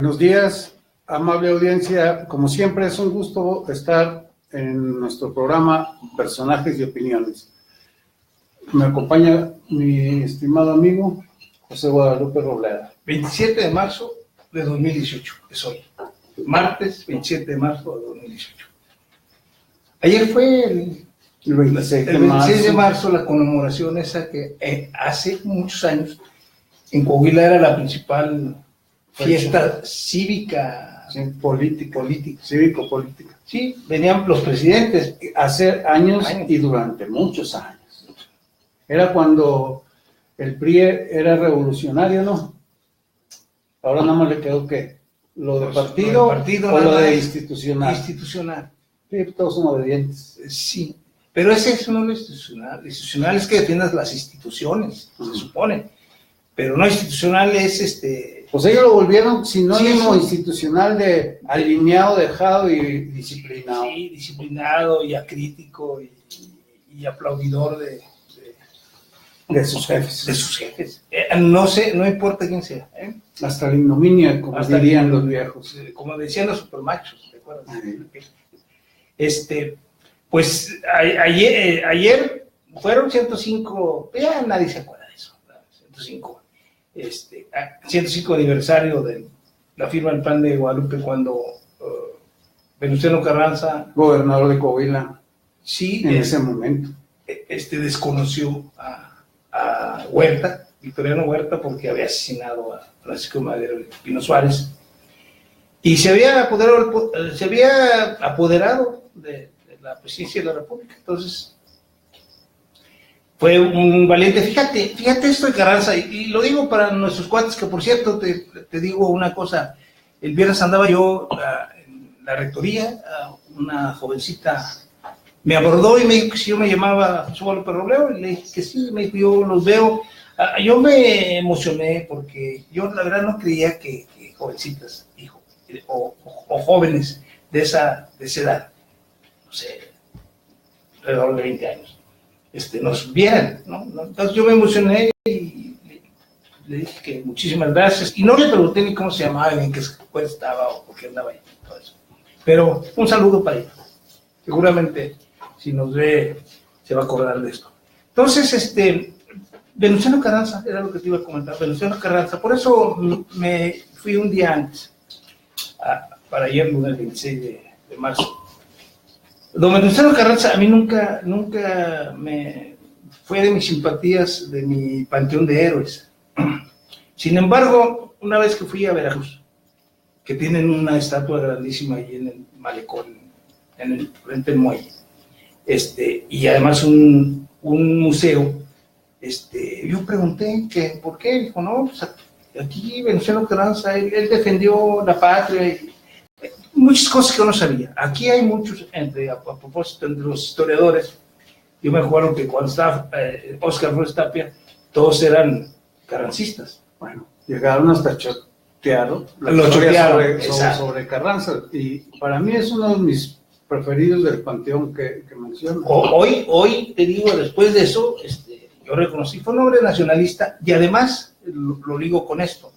Buenos días, amable audiencia. Como siempre, es un gusto estar en nuestro programa Personajes y Opiniones. Me acompaña mi estimado amigo José Guadalupe Robledo. 27 de marzo de 2018, es hoy. Martes 27 de marzo de 2018. Ayer fue el 26 de marzo la conmemoración esa que hace muchos años en Coahuila era la principal fiesta cívica, sí, política. Cívico-política. Sí, venían los presidentes. Hace años y durante muchos años. Era cuando el PRI era revolucionario, ¿no? Ahora nada más le quedó ¿qué? ¿Lo de partido o lo de institucional? Institucional. Sí, todos son obedientes. Sí, pero ese es uno de lo institucional. Institucional es que defiendas las instituciones, se supone. Pero no institucional es Pues ellos lo volvieron sinónimo institucional de alineado, dejado y disciplinado. Sí, disciplinado y acrítico y aplaudidor de sus jefes. De sus jefes. No importa quién sea. Hasta la ignominia, como dirían los viejos. Como decían los supermachos, ¿te acuerdas? Sí. Pues ayer fueron 105, ya nadie se acuerda de eso, 105 aniversario de la firma del Plan de Guadalupe cuando Venustiano Carranza, gobernador de Coahuila, sí, en ese momento, desconoció a Huerta, Victoriano Huerta, porque había asesinado a Francisco Madero y Pino Suárez, y se había apoderado de la presidencia de la República. Entonces fue un valiente. Fíjate esto de Carranza, y lo digo para nuestros cuates, que por cierto, te digo una cosa, el viernes andaba yo en la rectoría, una jovencita me abordó y me dijo que si yo me llamaba José Guadalupe Robledo, y le dije que sí, me dijo, yo los veo. Yo me emocioné porque yo la verdad no creía que jovencitas, o jóvenes de esa edad, no sé, alrededor de 20 años, nos vieran, ¿no? Entonces yo me emocioné y le dije que muchísimas gracias, y no le pregunté ni cómo se llamaba, ni en qué escuela estaba o por qué andaba ahí, todo eso. Pero un saludo para ella. Seguramente, si nos ve, se va a acordar de esto. Entonces, Venustiano Carranza, era lo que te iba a comentar, Venustiano Carranza, por eso me fui un día antes, para ayer, lunes 26 de marzo. Don Venustiano Carranza a mí nunca me fue de mis simpatías, de mi panteón de héroes. Sin embargo, una vez que fui a Veracruz, que tienen una estatua grandísima ahí en el malecón, frente al muelle, y además un museo, yo pregunté que por qué, dijo, no, pues aquí Venustiano Carranza, él defendió la patria, y muchas cosas que yo no sabía. Aquí hay muchos, a propósito, entre los historiadores, yo me acuerdo que cuando estaba Óscar Flores Tapia, todos eran carrancistas. Bueno, llegaron hasta chotear sobre Carranza, y para mí es uno de mis preferidos del panteón que menciona. Hoy te digo, después de eso, yo reconocí, fue un hombre nacionalista, y además, lo ligo con esto,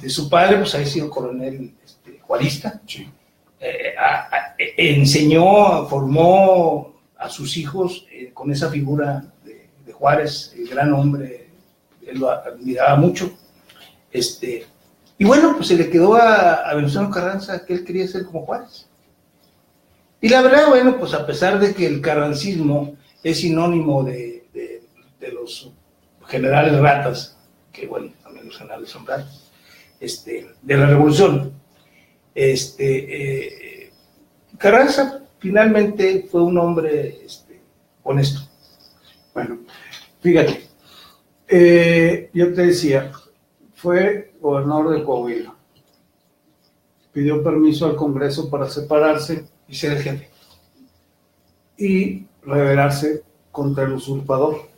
su padre pues había sido coronel juarista, sí. Enseñó, formó a sus hijos con esa figura de Juárez, el gran hombre, él lo admiraba mucho, y bueno, pues se le quedó a Venustiano Carranza que él quería ser como Juárez. Y la verdad, bueno, pues a pesar de que el carrancismo es sinónimo de los generales ratas, que bueno, también los generales son ratas, de la revolución, Carranza finalmente fue un hombre honesto. Bueno, fíjate, yo te decía, fue gobernador de Coahuila, pidió permiso al Congreso para separarse y ser el jefe y rebelarse contra el usurpador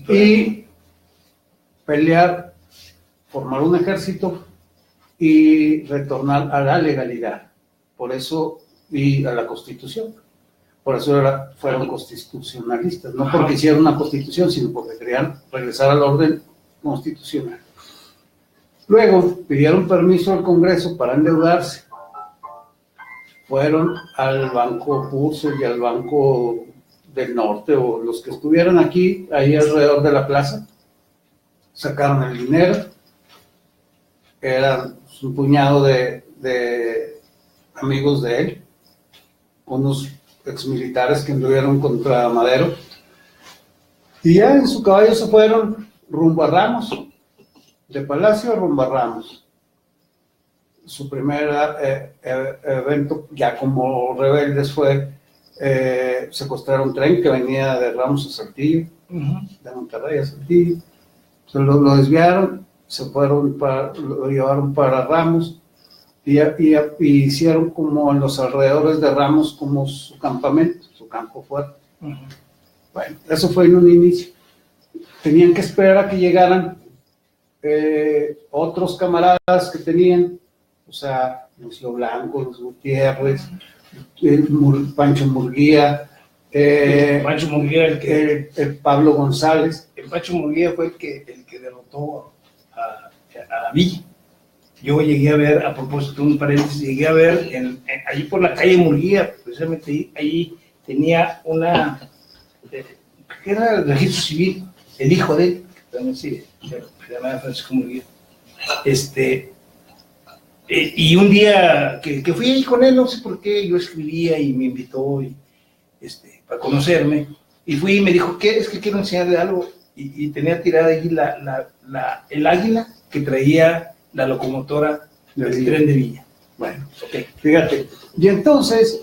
y pelear, formar un ejército y retornar a la legalidad, por eso, y a la Constitución. Por eso fueron constitucionalistas, no porque hicieron una constitución, sino porque querían regresar al orden constitucional. Luego pidieron permiso al Congreso para endeudarse. Fueron al Banco Purcell y al Banco del Norte, o los que estuvieran aquí, ahí alrededor de la plaza, sacaron el dinero. Eran un puñado de amigos de él, unos exmilitares que anduvieron contra Madero, y ya en su caballo se fueron rumbo a Ramos, de Palacio rumbo a Ramos. Su primer evento ya como rebeldes fue secuestrar un tren que venía de Ramos a Saltillo, de Monterrey a Saltillo. Se lo desviaron, lo llevaron para Ramos y hicieron como en los alrededores de Ramos como su campamento, su campo fuerte. Bueno, eso fue en un inicio. Tenían que esperar a que llegaran otros camaradas que tenían, o sea, Lucio Blanco, los Gutiérrez, Pancho Murguía, Pancho Murguía, el Pablo González. El Pancho Murguía fue el que derrotó a Villa. Yo llegué a ver, a propósito de un paréntesis, llegué a ver allí por la calle Murguía, precisamente ahí tenía que era el registro civil, el hijo de él, que también se llamaba Francisco Murguía. Y un día que fui ahí con él, no sé por qué, yo escribía y me invitó para conocerme, y fui y me dijo, ¿qué? Es que quiero enseñarle algo, y tenía tirada allí el águila que traía la locomotora del tren de Villa. Bueno, okay. Fíjate, y entonces...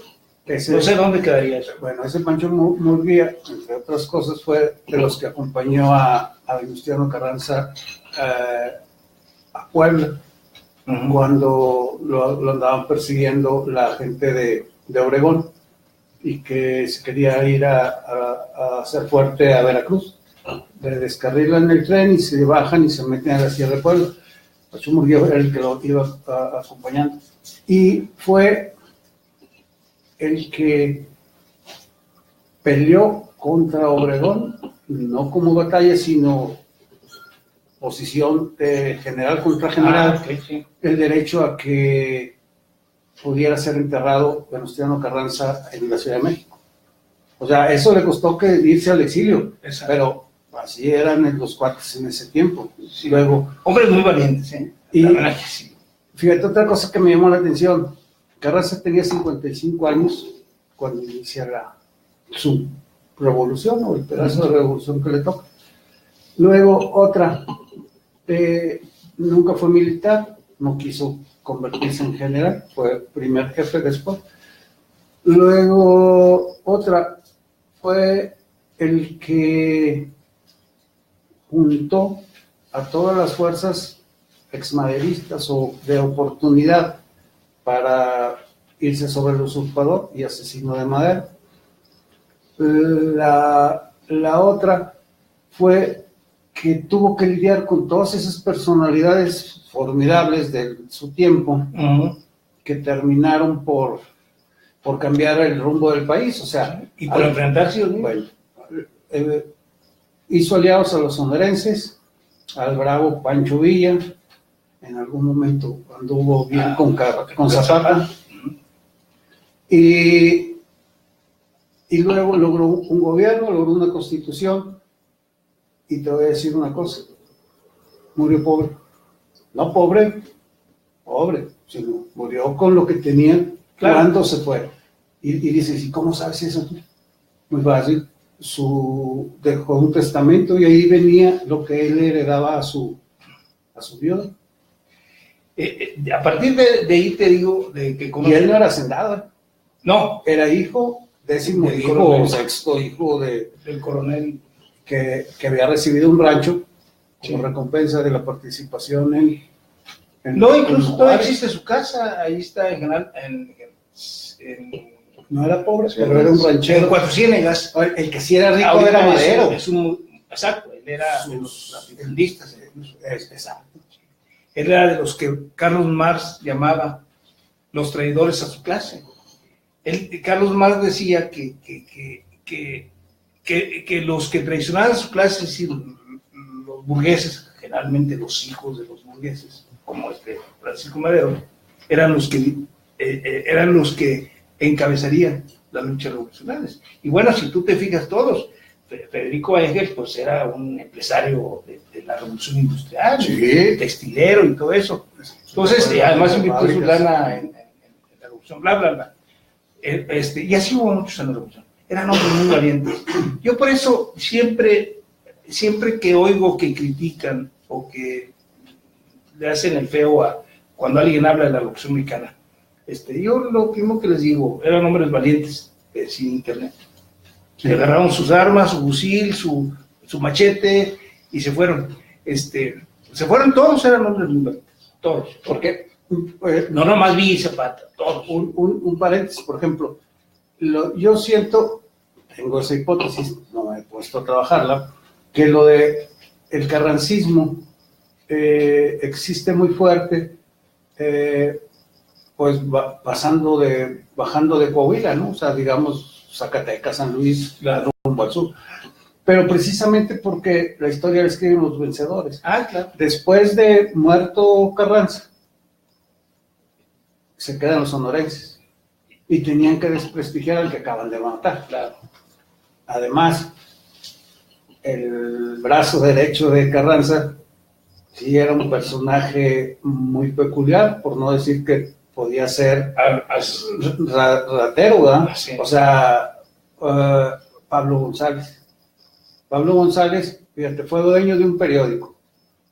no sé dónde quedaría eso. Bueno, ese Pancho Murguía, entre otras cosas, fue de los que acompañó a Venustiano Carranza a Puebla, cuando lo andaban persiguiendo la gente de Obregón y que se quería ir a hacer fuerte a Veracruz. Le descarrilan el tren y se bajan y se meten a la Sierra de Puebla. Pancho Murguía era el que lo iba acompañando. Y fue el que peleó contra Obregón, no como batalla, sino posición de general contra general, Sí. el derecho a que pudiera ser enterrado Venustiano Carranza en la Ciudad de México. O sea, eso le costó que irse al exilio. Exacto. Pero así eran los cuates en ese tiempo. Sí. Luego, hombres muy valientes, ¿eh? Y la verdad que sí. Fíjate, otra cosa que me llamó la atención, Carranza tenía 55 años cuando inicia su revolución, o el pedazo de revolución que le toca. Luego otra, nunca fue militar, no quiso convertirse en general, fue primer jefe después. Luego otra, fue el que juntó a todas las fuerzas exmaderistas o de oportunidad para irse sobre el usurpador y asesino de Madero. La otra fue que tuvo que lidiar con todas esas personalidades formidables de su tiempo, que terminaron por cambiar el rumbo del país, o sea... Y por enfrentarse, bueno, hizo aliados a los sonorenses, al bravo Pancho Villa, en algún momento anduvo bien con Zapata, y luego logró un gobierno, logró una constitución, y te voy a decir una cosa, murió pobre, no pobre, sino murió con lo que tenía, claro, cuando se fue. Y dices, ¿y cómo sabes eso? Muy fácil, dejó un testamento y ahí venía lo que él heredaba a su viuda. A partir de ahí te digo de que y él no era hacendado, no, era hijo, décimo hijo o sexto hijo del coronel que había recibido un rancho como recompensa de la participación en no, incluso todavía existe su casa, ahí está en general, no era pobre, pero era un ranchero. En Cuatro Ciénegas. El que sí era rico era Madero. Exacto, él era de los latifundistas. Exacto. Él era de los que Carlos Marx llamaba los traidores a su clase. Carlos Marx decía que los que traicionaban a su clase, es decir, los burgueses, generalmente los hijos de los burgueses, como Francisco Madero, eran los que encabezarían las luchas revolucionarias. Y bueno, si tú te fijas todos, Federico Engels pues era un empresario de la revolución industrial, sí, textilero y todo eso. Entonces, además invirtió su lana en la revolución, bla, bla, bla. Y así hubo muchos en la revolución. Eran hombres muy valientes. Yo por eso siempre que oigo que critican o que le hacen el feo cuando alguien habla de la revolución mexicana, yo lo primero que les digo, eran hombres valientes, sin internet. Sí. Agarraron sus armas, su fusil, su machete y se fueron. Se fueron todos, eran hombres muy valientes, todos. ¿Por qué? No nomás vi Zapata, todos. Un paréntesis, por ejemplo, yo siento, tengo esa hipótesis, no me he puesto a trabajarla, que lo de el carrancismo existe muy fuerte, pues bajando de Coahuila, ¿no? O sea, digamos, Zacatecas, San Luis, rumbo al sur. Pero precisamente porque la historia la escriben los vencedores. Claro. Después de muerto Carranza, se quedan los sonorenses y tenían que desprestigiar al que acaban de matar. Claro. Además, el brazo derecho de Carranza sí era un personaje muy peculiar, por no decir que podía ser ratero, ¿verdad? Sí. O sea, Pablo González. Pablo González, fíjate, fue dueño de un periódico,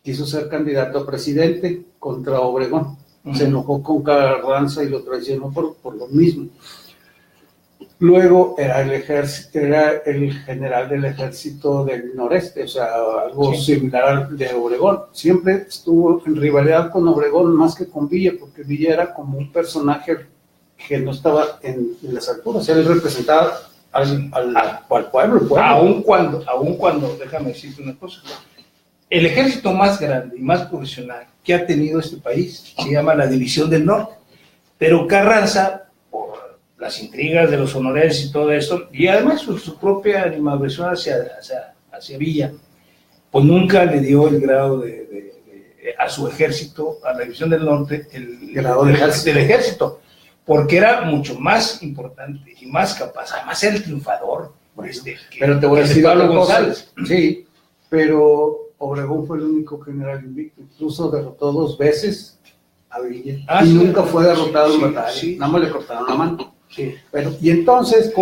quiso ser candidato a presidente contra Obregón, se enojó con Carranza y lo traicionó por lo mismo. Luego era el general del ejército del noreste, o sea, algo similar al de Obregón. Siempre estuvo en rivalidad con Obregón más que con Villa, porque Villa era como un personaje que no estaba en las alturas, él representaba al pueblo. Aun cuando, déjame decirte una cosa, el ejército más grande y más profesional que ha tenido este país se llama la División del Norte, pero Carranza, por las intrigas de los sonorenses y todo esto, y además su propia animadversión hacia Villa, pues nunca le dio el grado a su ejército, a la División del Norte, el grado del ejército, porque era mucho más importante y más capaz, además era el triunfador. Pero te voy a decir Pablo González. Sí, pero Obregón fue el único general invicto, incluso derrotó 2 veces a Villa y sí, nunca fue derrotado en batalla, sí. Nada más le cortaron la mano. Sí. Pero, y entonces,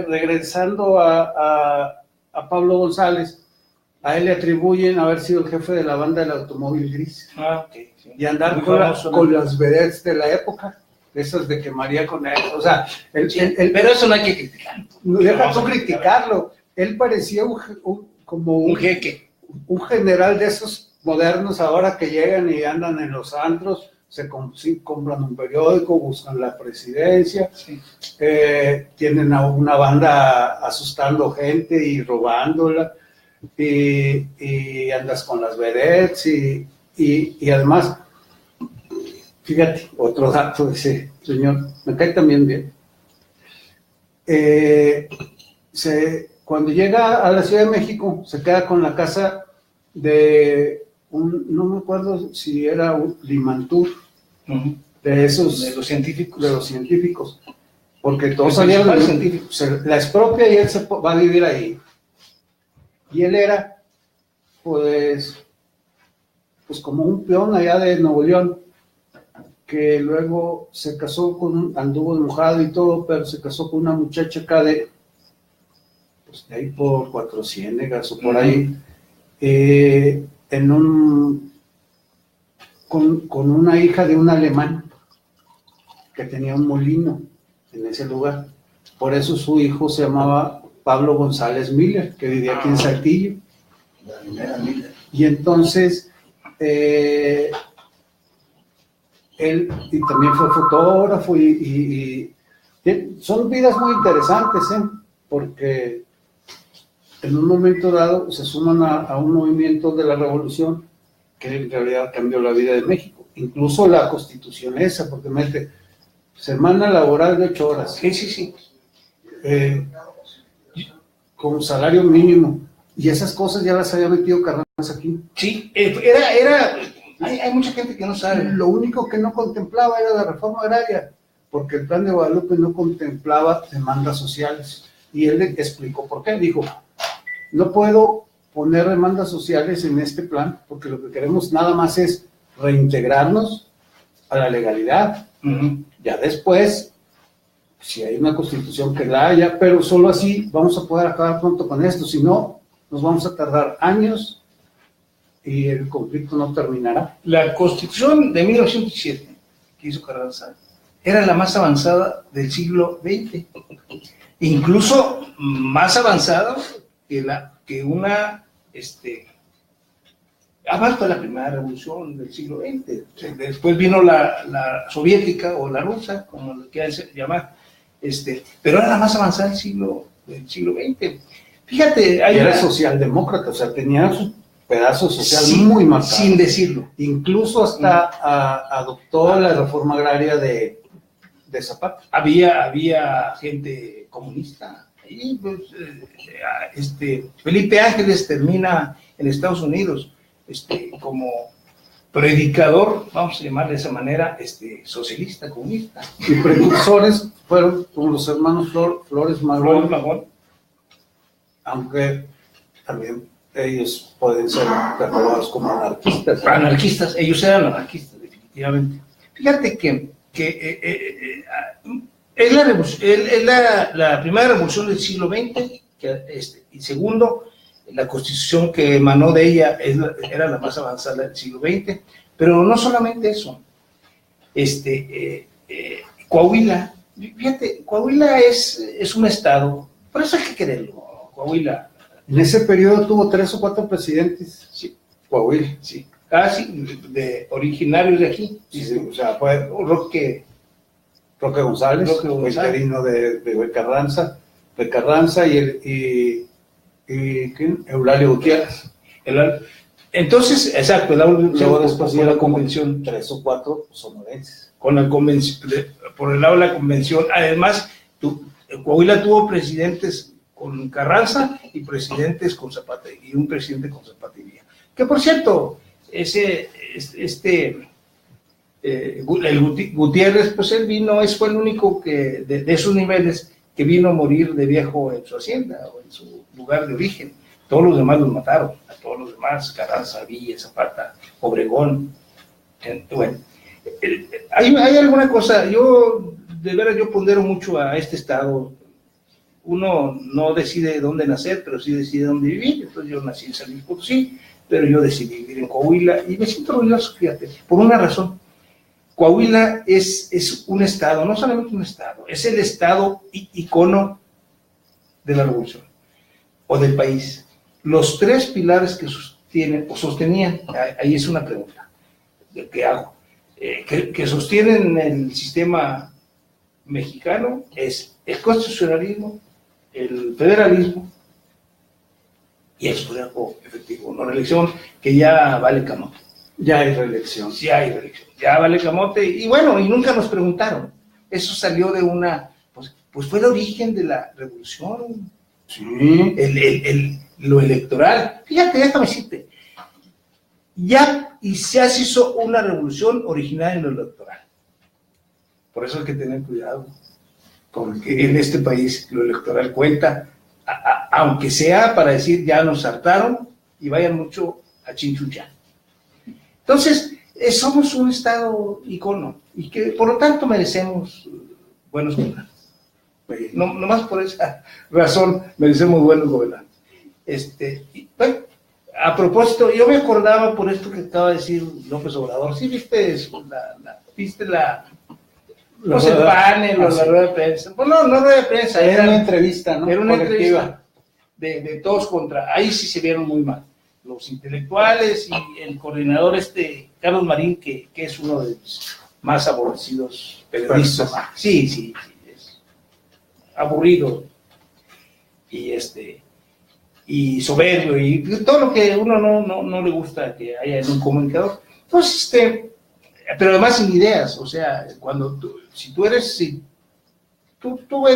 regresando a Pablo González, a él le atribuyen haber sido el jefe de la banda del automóvil gris. Okay, sí. Y andar con las vedettes de la época, esas de que María con él, o sea, pero eso no hay que criticarlo. No deja tú criticarlo. Él parecía como un jeque, un general de esos modernos ahora que llegan y andan en los antros, se compran un periódico, buscan la presidencia, sí. Tienen a una banda asustando gente y robándola, y andas con las vedettes, y además, fíjate, otro dato de ese señor, me cae también bien. Cuando llega a la Ciudad de México, se queda con la casa de no me acuerdo si era un Limantur, de los científicos, porque todos salían de los científicos, la expropia y él se va a vivir ahí. Y él era, pues como un peón allá de Nuevo León, que luego se casó anduvo de mojado y todo, pero se casó con una muchacha acá de ahí por Cuatro Ciénegas o por ahí, con una hija de un alemán que tenía un molino en ese lugar. Por eso su hijo se llamaba Pablo González Miller, que vivía aquí en Saltillo. Y entonces él y también fue fotógrafo y son vidas muy interesantes, porque en un momento dado se suman a un movimiento de la revolución que en realidad cambió la vida de México, incluso la constitución esa, porque mete semana laboral de 8 horas, sí. Con salario mínimo, y esas cosas ya las había metido Carranza aquí. Sí, era Hay mucha gente que no sabe. Lo único que no contemplaba era la reforma agraria, porque el plan de Guadalupe no contemplaba demandas sociales. Y él le explicó por qué. Dijo, no puedo poner demandas sociales en este plan, porque lo que queremos nada más es reintegrarnos a la legalidad. Ya después, si hay una constitución que la haya, pero solo así vamos a poder acabar pronto con esto. Si no, nos vamos a tardar años y el conflicto no terminará. La Constitución de 1907, que hizo Carranza, era la más avanzada del siglo XX, incluso más avanzada que una, además fue la primera revolución del siglo XX. Después vino la soviética o la rusa, como lo quieran llamar, pero era la más avanzada del siglo XX. Fíjate, era socialdemócrata, o sea, tenía su pedazo social muy marcado. Sin decirlo. Incluso hasta adoptó la reforma agraria de Zapata. Había gente comunista. Y pues, Felipe Ángeles termina en Estados Unidos como predicador, vamos a llamar de esa manera, socialista, comunista. Y precursores fueron como los hermanos Flores Magón, aunque también ellos pueden ser catalogados como anarquistas. Anarquistas, ellos eran anarquistas, definitivamente. Fíjate que es la primera revolución del siglo XX, y segundo, la constitución que emanó de ella era la más avanzada del siglo XX, pero no solamente eso. Coahuila, fíjate, Coahuila es un estado, por eso hay que quererlo, Coahuila. En ese periodo tuvo 3 o 4 presidentes. Sí. Coahuila. Sí. Casi originarios de aquí. Sí, o sea, fue Roque González, fue interino de Carranza y ¿quién? Eulalio Gutiérrez. Entonces, exacto, luego después de la convención. 3 o 4 sonorenses. Por el lado de la convención. Además, Coahuila tuvo presidentes con Carranza y presidentes con Zapata, y un presidente con Zapata y Villa. Que por cierto, el Gutiérrez, pues él vino, fue el único que de esos niveles que vino a morir de viejo en su hacienda o en su lugar de origen. Todos los demás los mataron, a todos los demás, Carranza, Villa, Zapata, Obregón. Bueno, hay alguna cosa, de veras yo pondero mucho a este estado. Uno no decide dónde nacer, pero sí decide dónde vivir. Entonces yo nací en San Luis Potosí, pero yo decidí vivir en Coahuila y me siento orgulloso, fíjate, por una razón. Coahuila es un estado, no solamente un estado, es el estado icono de la revolución o del país. Los 3 pilares que sostenían, ahí es una pregunta que hago, que sostienen el sistema mexicano es el constitucionalismo, el federalismo y el sufragio efectivo, una reelección que ya vale camote. Ya hay reelección. Sí hay reelección, ya vale camote. Y bueno, y nunca nos preguntaron. Eso salió de pues fue el origen de la revolución. Sí. Lo electoral. Fíjate, déjame decirte. Ya se hizo una revolución original en lo electoral. Por eso hay que tener cuidado. Porque en este país lo electoral cuenta, aunque sea para decir ya nos hartaron y vayan mucho a Chinchuchán. Entonces, somos un estado icono y que por lo tanto merecemos buenos gobernantes. No más por esa razón merecemos buenos gobernantes. Bueno, a propósito, yo me acordaba por esto que acaba de decir López Obrador. ¿Sí viste eso? ¿Viste el panel o la rueda de prensa? Pues no rueda de prensa. Era una entrevista, ¿no? Era una entrevista de todos contra. Ahí sí se vieron muy mal. Los intelectuales y el coordinador Carlos Marín, que es uno de los más aborrecidos periodistas. Sí, es aburrido y soberbio y todo lo que uno no le gusta que haya en un comunicador. Entonces, pero además sin ideas, o sea, cuando si tú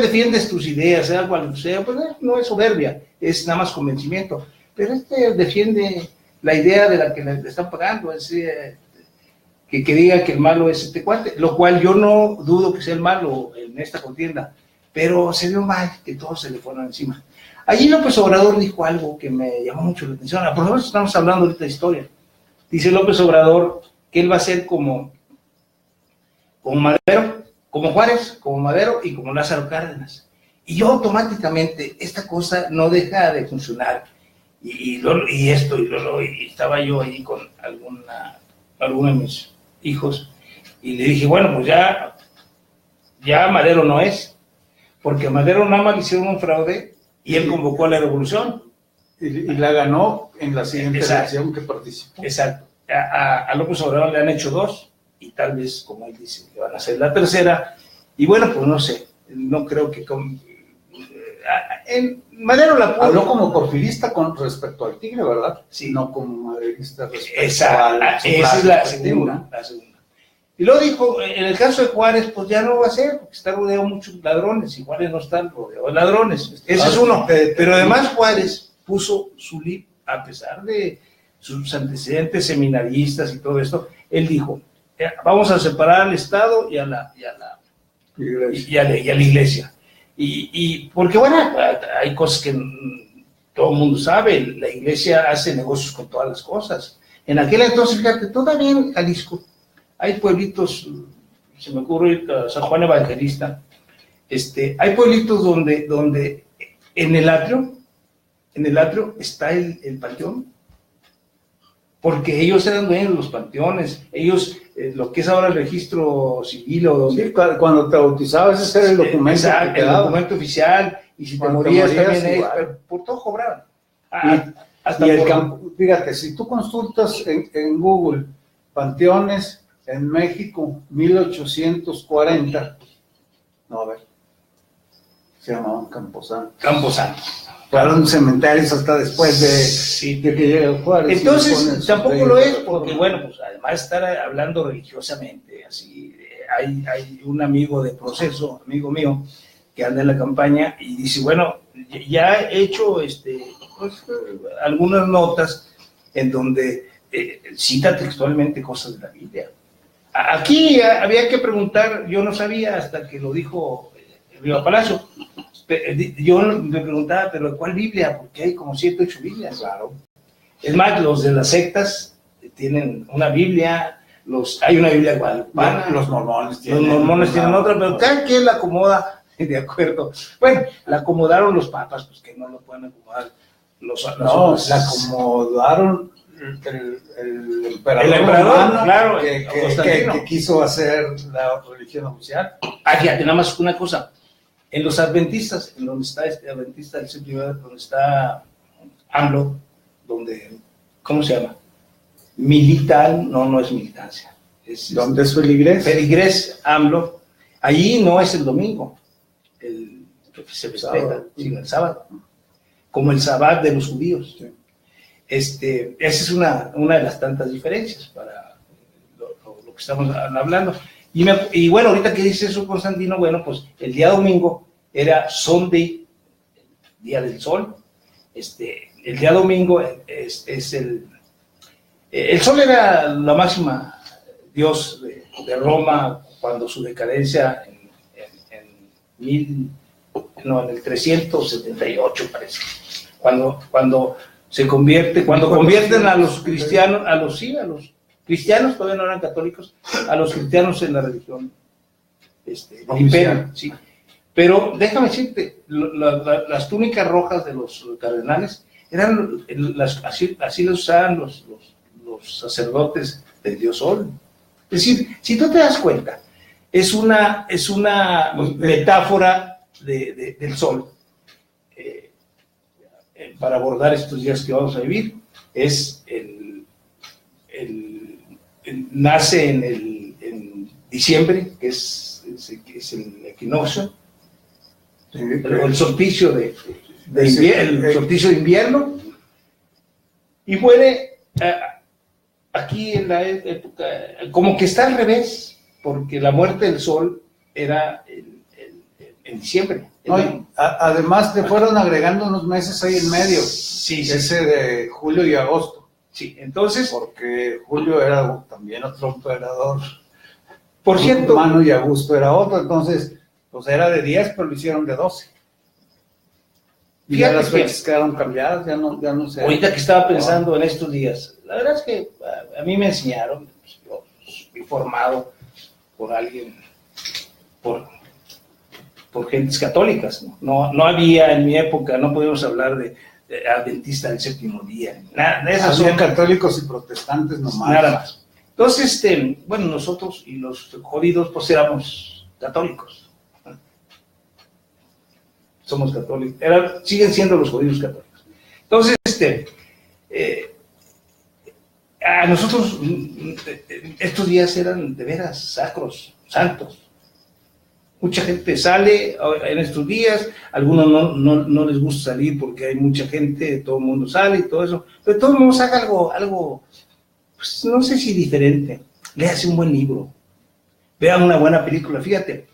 defiendes tus ideas, sea cual sea, pues no es soberbia, es nada más convencimiento. Pero defiende la idea de la que le están pagando, que diga que el malo es este cuate, lo cual yo no dudo que sea el malo en esta contienda, pero se vio mal que todos se le fueron encima. Allí López Obrador dijo algo que me llamó mucho la atención. Por ejemplo, estamos hablando ahorita de historia. Dice López Obrador que él va a ser como Madero, como Juárez, como Madero y como Lázaro Cárdenas. Y yo automáticamente, esta cosa no deja de funcionar. Y estaba yo ahí con alguno de mis hijos y le dije, bueno, pues ya Madero no es, porque a Madero nada más le hicieron un fraude y él convocó a la revolución. Y la ganó en la siguiente elección que participó. Exacto. A López Obrador le han hecho 2 y tal vez, como él dice, que van a ser la tercera. Y bueno, pues no sé, no creo que... Madero la pudo... Habló como porfirista con respecto al Tigre, ¿verdad? Sí. No como maderista respecto esa es la segunda. Y luego dijo, en el caso de Juárez, pues ya no va a ser, porque está rodeado de muchos ladrones, y Juárez no está rodeado de ladrones. Ese es uno. Pero además Juárez puso su lip, a pesar de sus antecedentes seminaristas y todo esto, él dijo, vamos a separar al Estado y a la iglesia. Y porque bueno, hay cosas que todo el mundo sabe, la iglesia hace negocios con todas las cosas. En aquel entonces, fíjate, todavía en Jalisco hay pueblitos, se me ocurre San Juan Evangelista, hay pueblitos donde en el atrio está el panteón, porque ellos eran dueños de los panteones, ellos, lo que es ahora el registro civil o donde... Sí, cuando te bautizabas ese era el documento. Exacto, el documento oficial, y si te morías también, por todo cobraban. Fíjate, si tú consultas en Google, panteones en México, 1840, no, a ver, se llamaban Camposanto. Fueron cementerios hasta después de que llegue Juárez. Entonces, tampoco lo es, porque bueno, pues además de estar hablando religiosamente, así, hay un amigo de proceso, amigo mío, que anda en la campaña y dice, bueno, ya he hecho pues, algunas notas en donde cita textualmente cosas de la Biblia. Aquí había que preguntar, yo no sabía hasta que lo dijo Riva Palacio. Yo me preguntaba, pero ¿cuál Biblia? Porque hay como 7, 8 Biblias. Claro. Es más, los de las sectas tienen una Biblia, hay una Biblia guadalupana. Los mormones tienen otra, pero cada quien la acomoda de acuerdo. Bueno, la acomodaron los papas, pues que no lo pueden acomodar la acomodaron el emperador romano, claro, que quiso hacer la religión oficial. Fíjate, nada más una cosa. En los adventistas, en donde está adventista del séptimo día, donde está AMLO, ¿cómo se llama? No es militancia. ¿Dónde es feligrés? Feligrés, AMLO. Allí no es el domingo, que se festeja, sino el sábado, como el sabbat de los judíos. Sí. Esa es una de las tantas diferencias para lo que estamos hablando. Y bueno, ahorita que dice eso Constantino, bueno, pues el día domingo era Sunday, el día del sol. El día domingo es el sol era la máxima dios de Roma cuando su decadencia en el 378 parece. Cuando convierten a los cristianos, a los cristianos, todavía no eran católicos, a los cristianos en la religión del imperio, sí. Pero déjame decirte, las túnicas rojas de los cardenales eran así las usaban los sacerdotes del dios Sol. Es decir, si tú te das cuenta, es una metáfora del sol para abordar estos días que vamos a vivir. Nace en diciembre, que es el equinoccio, el solsticio de invierno, y muere aquí en la época, como que está al revés, porque la muerte del sol era en diciembre. No, además te fueron agregando unos meses ahí en medio, sí. Ese de julio y agosto. Sí, entonces... Porque Julio era también otro emperador. Por cierto... Mano y Augusto era otro, entonces, pues era de 10, pero lo hicieron de 12. Y ya las fechas quedaron cambiadas, ya no sé. Ahorita que estaba pensando en estos días, la verdad es que a mí me enseñaron, pues, yo fui formado por alguien, por gentes católicas, ¿no? No había en mi época, no podíamos hablar de adventista del séptimo día, nada de esas. Había católicos y protestantes nomás. Nada más. Entonces, bueno, nosotros y los jodidos, pues éramos católicos. Somos católicos. Siguen siendo los jodidos católicos. Entonces, a nosotros estos días eran de veras sacros, santos. Mucha gente sale en estos días, algunos no les gusta salir porque hay mucha gente, todo el mundo sale y todo eso, pero todo el mundo haga algo, pues no sé si diferente. Léase un buen libro, vean una buena película, fíjate.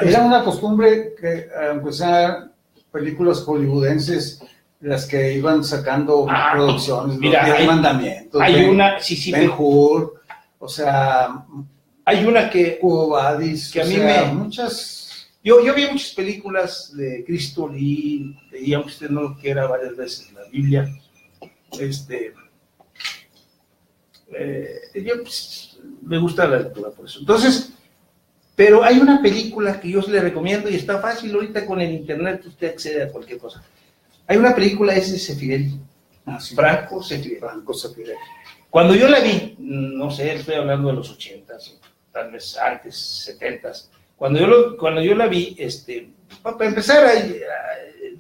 Era una costumbre que, aunque sean películas hollywoodenses, las que iban sacando producciones, mira, los 10 mandamientos, hay una, sí, Ben-Hur, o sea... Hay una que a mí muchas... Yo vi muchas películas de Cristo, leí, aunque usted no lo quiera, varias veces la Biblia. Yo pues, me gusta la lectura por eso. Entonces, pero hay una película que yo le recomiendo y está fácil ahorita con el internet, usted accede a cualquier cosa. Hay una película, es de Zeffirelli, Franco Zeffirelli. Cuando yo la vi, no sé, estoy hablando de los 80s, tal vez antes, 70s. Cuando yo la vi, para empezar,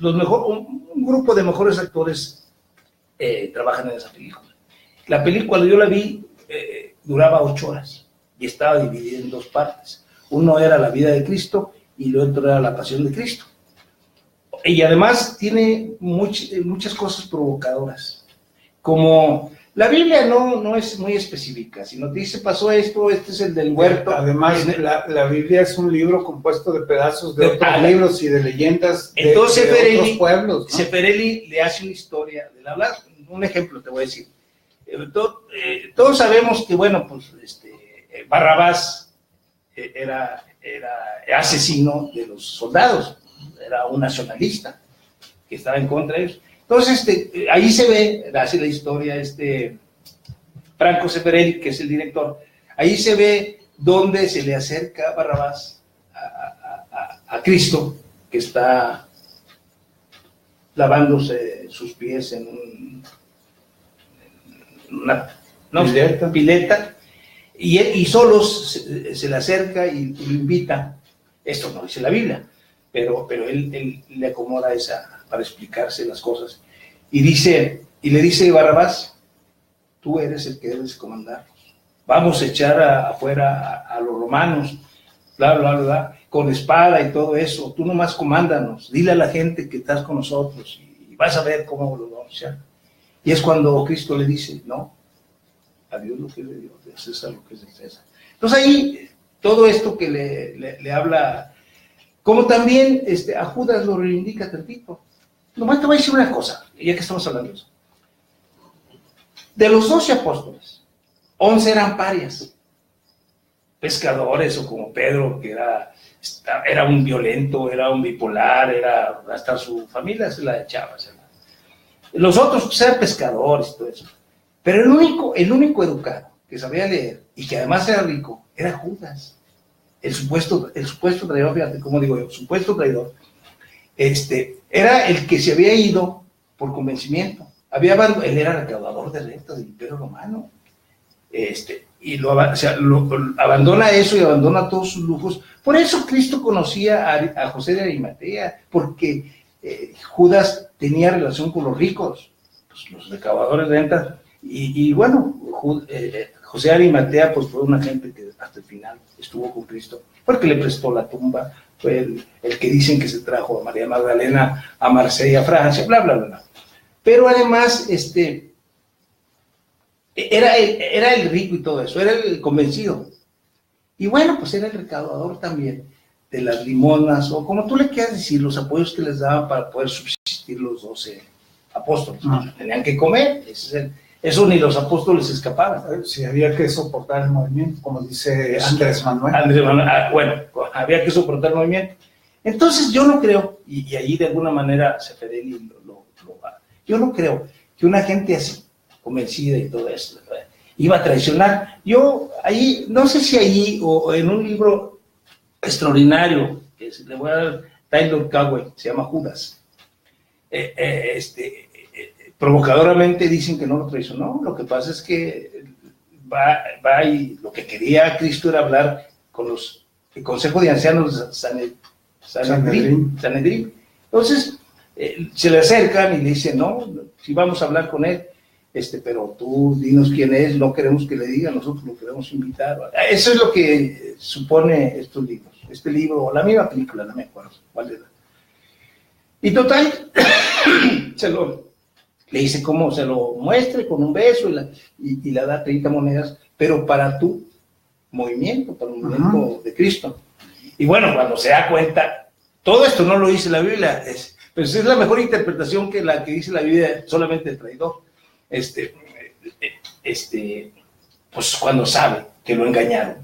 un grupo de mejores actores trabajan en esa película. La película, cuando yo la vi, duraba 8 horas y estaba dividida en 2 partes. Uno era la vida de Cristo y el otro era la pasión de Cristo. Y además tiene muchas cosas provocadoras, como... La Biblia no es muy específica, sino te dice, pasó esto, este es el del huerto. Además, la Biblia es un libro compuesto de pedazos de otros libros y de leyendas de otros pueblos, ¿no? Zeffirelli le hace una historia del hablar. Un ejemplo te voy a decir. Todos sabemos que, bueno, pues Barrabás era asesino de los soldados, era un nacionalista que estaba en contra de ellos. Entonces, ahí se ve, hace la historia Franco Zeffirelli, que es el director, ahí se ve dónde se le acerca Barrabás a Cristo, que está lavándose sus pies en una pileta, y solo se le acerca y lo invita. Esto no dice la Biblia, pero él le acomoda esa... para explicarse las cosas, y le dice Barrabás, tú eres el que debes comandarnos, vamos a echar afuera a los romanos, bla, bla, bla, con espada y todo eso, tú nomás comándanos, dile a la gente que estás con nosotros, y vas a ver cómo lo vamos a echar. Y es cuando Cristo le dice, no, a Dios lo que es de Dios, de César lo que es de César. Entonces ahí, todo esto que le habla, como también a Judas lo reivindica tantito. Nomás te voy a decir una cosa, ya que estamos hablando de eso. De los 12 apóstoles, 11 eran parias, pescadores, o como Pedro, que era un violento, era un bipolar, hasta su familia se la echaba. Los otros pues, eran pescadores y todo eso. Pero el único educado que sabía leer y que además era rico era Judas, el supuesto traidor, fíjate cómo digo yo, supuesto traidor. Era el que se había ido por convencimiento. Él era recaudador de rentas del Imperio Romano. Y lo abandona eso y abandona todos sus lujos. Por eso Cristo conocía a José de Arimatea, porque Judas tenía relación con los ricos, pues, los recaudadores de rentas. Y bueno, José de Arimatea pues, fue una gente que hasta el final estuvo con Cristo, porque le prestó la tumba. Fue el que dicen que se trajo a María Magdalena a Marsella, Francia, bla, bla, bla. Pero además, era el rico y todo eso, era el convencido. Y bueno, pues era el recaudador también de las limonas, o como tú le quieras decir, los apoyos que les daban para poder subsistir los 12 apóstoles. Tenían que comer, ese es Eso ni los apóstoles escapaban. Si había que soportar el movimiento, como dice Andrés Manuel. Bueno, había que soportar el movimiento. Entonces yo no creo, y ahí de alguna manera Seferelli yo no creo que una gente así, convencida y todo eso, iba a traicionar. Yo ahí, no sé si ahí o en un libro extraordinario, que le voy a dar Taylor Cowell, se llama Judas, provocadoramente dicen que no lo traicionó. Lo que pasa es que va y lo que quería Cristo era hablar con el Consejo de Ancianos de Sanedrín. Entonces se le acercan y le dicen, no, si vamos a hablar con él, pero tú dinos quién es, no queremos que le diga, nosotros lo queremos invitar. Eso es lo que supone estos libros, este libro, o la misma película, no me acuerdo cuál era. Y total, le dice cómo se lo muestre con un beso y le da 30 monedas, pero para tu movimiento, para el movimiento de Cristo. Y bueno, cuando se da cuenta, todo esto no lo dice la Biblia, pues es la mejor interpretación que la que dice la Biblia, solamente el traidor. Pues cuando sabe que lo engañaron,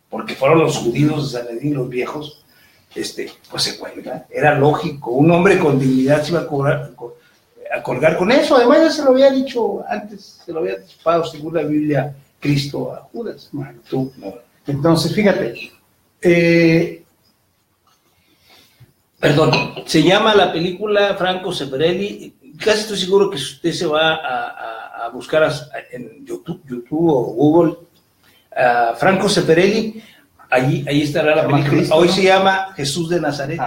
porque fueron los judíos de Sanedrín, los viejos, pues se cuelga. Era lógico, un hombre con dignidad se iba a colgar con eso. Además ya se lo había dicho antes, se lo había anticipado según la Biblia Cristo a Judas. Bueno, tú no. Entonces, fíjate, perdón, se llama la película Franco Seferelli. Casi estoy seguro que usted se va a buscar en YouTube o Google Franco Seferelli, ahí estará la película. Cristo, hoy, ¿no? Se llama Jesús de Nazaret,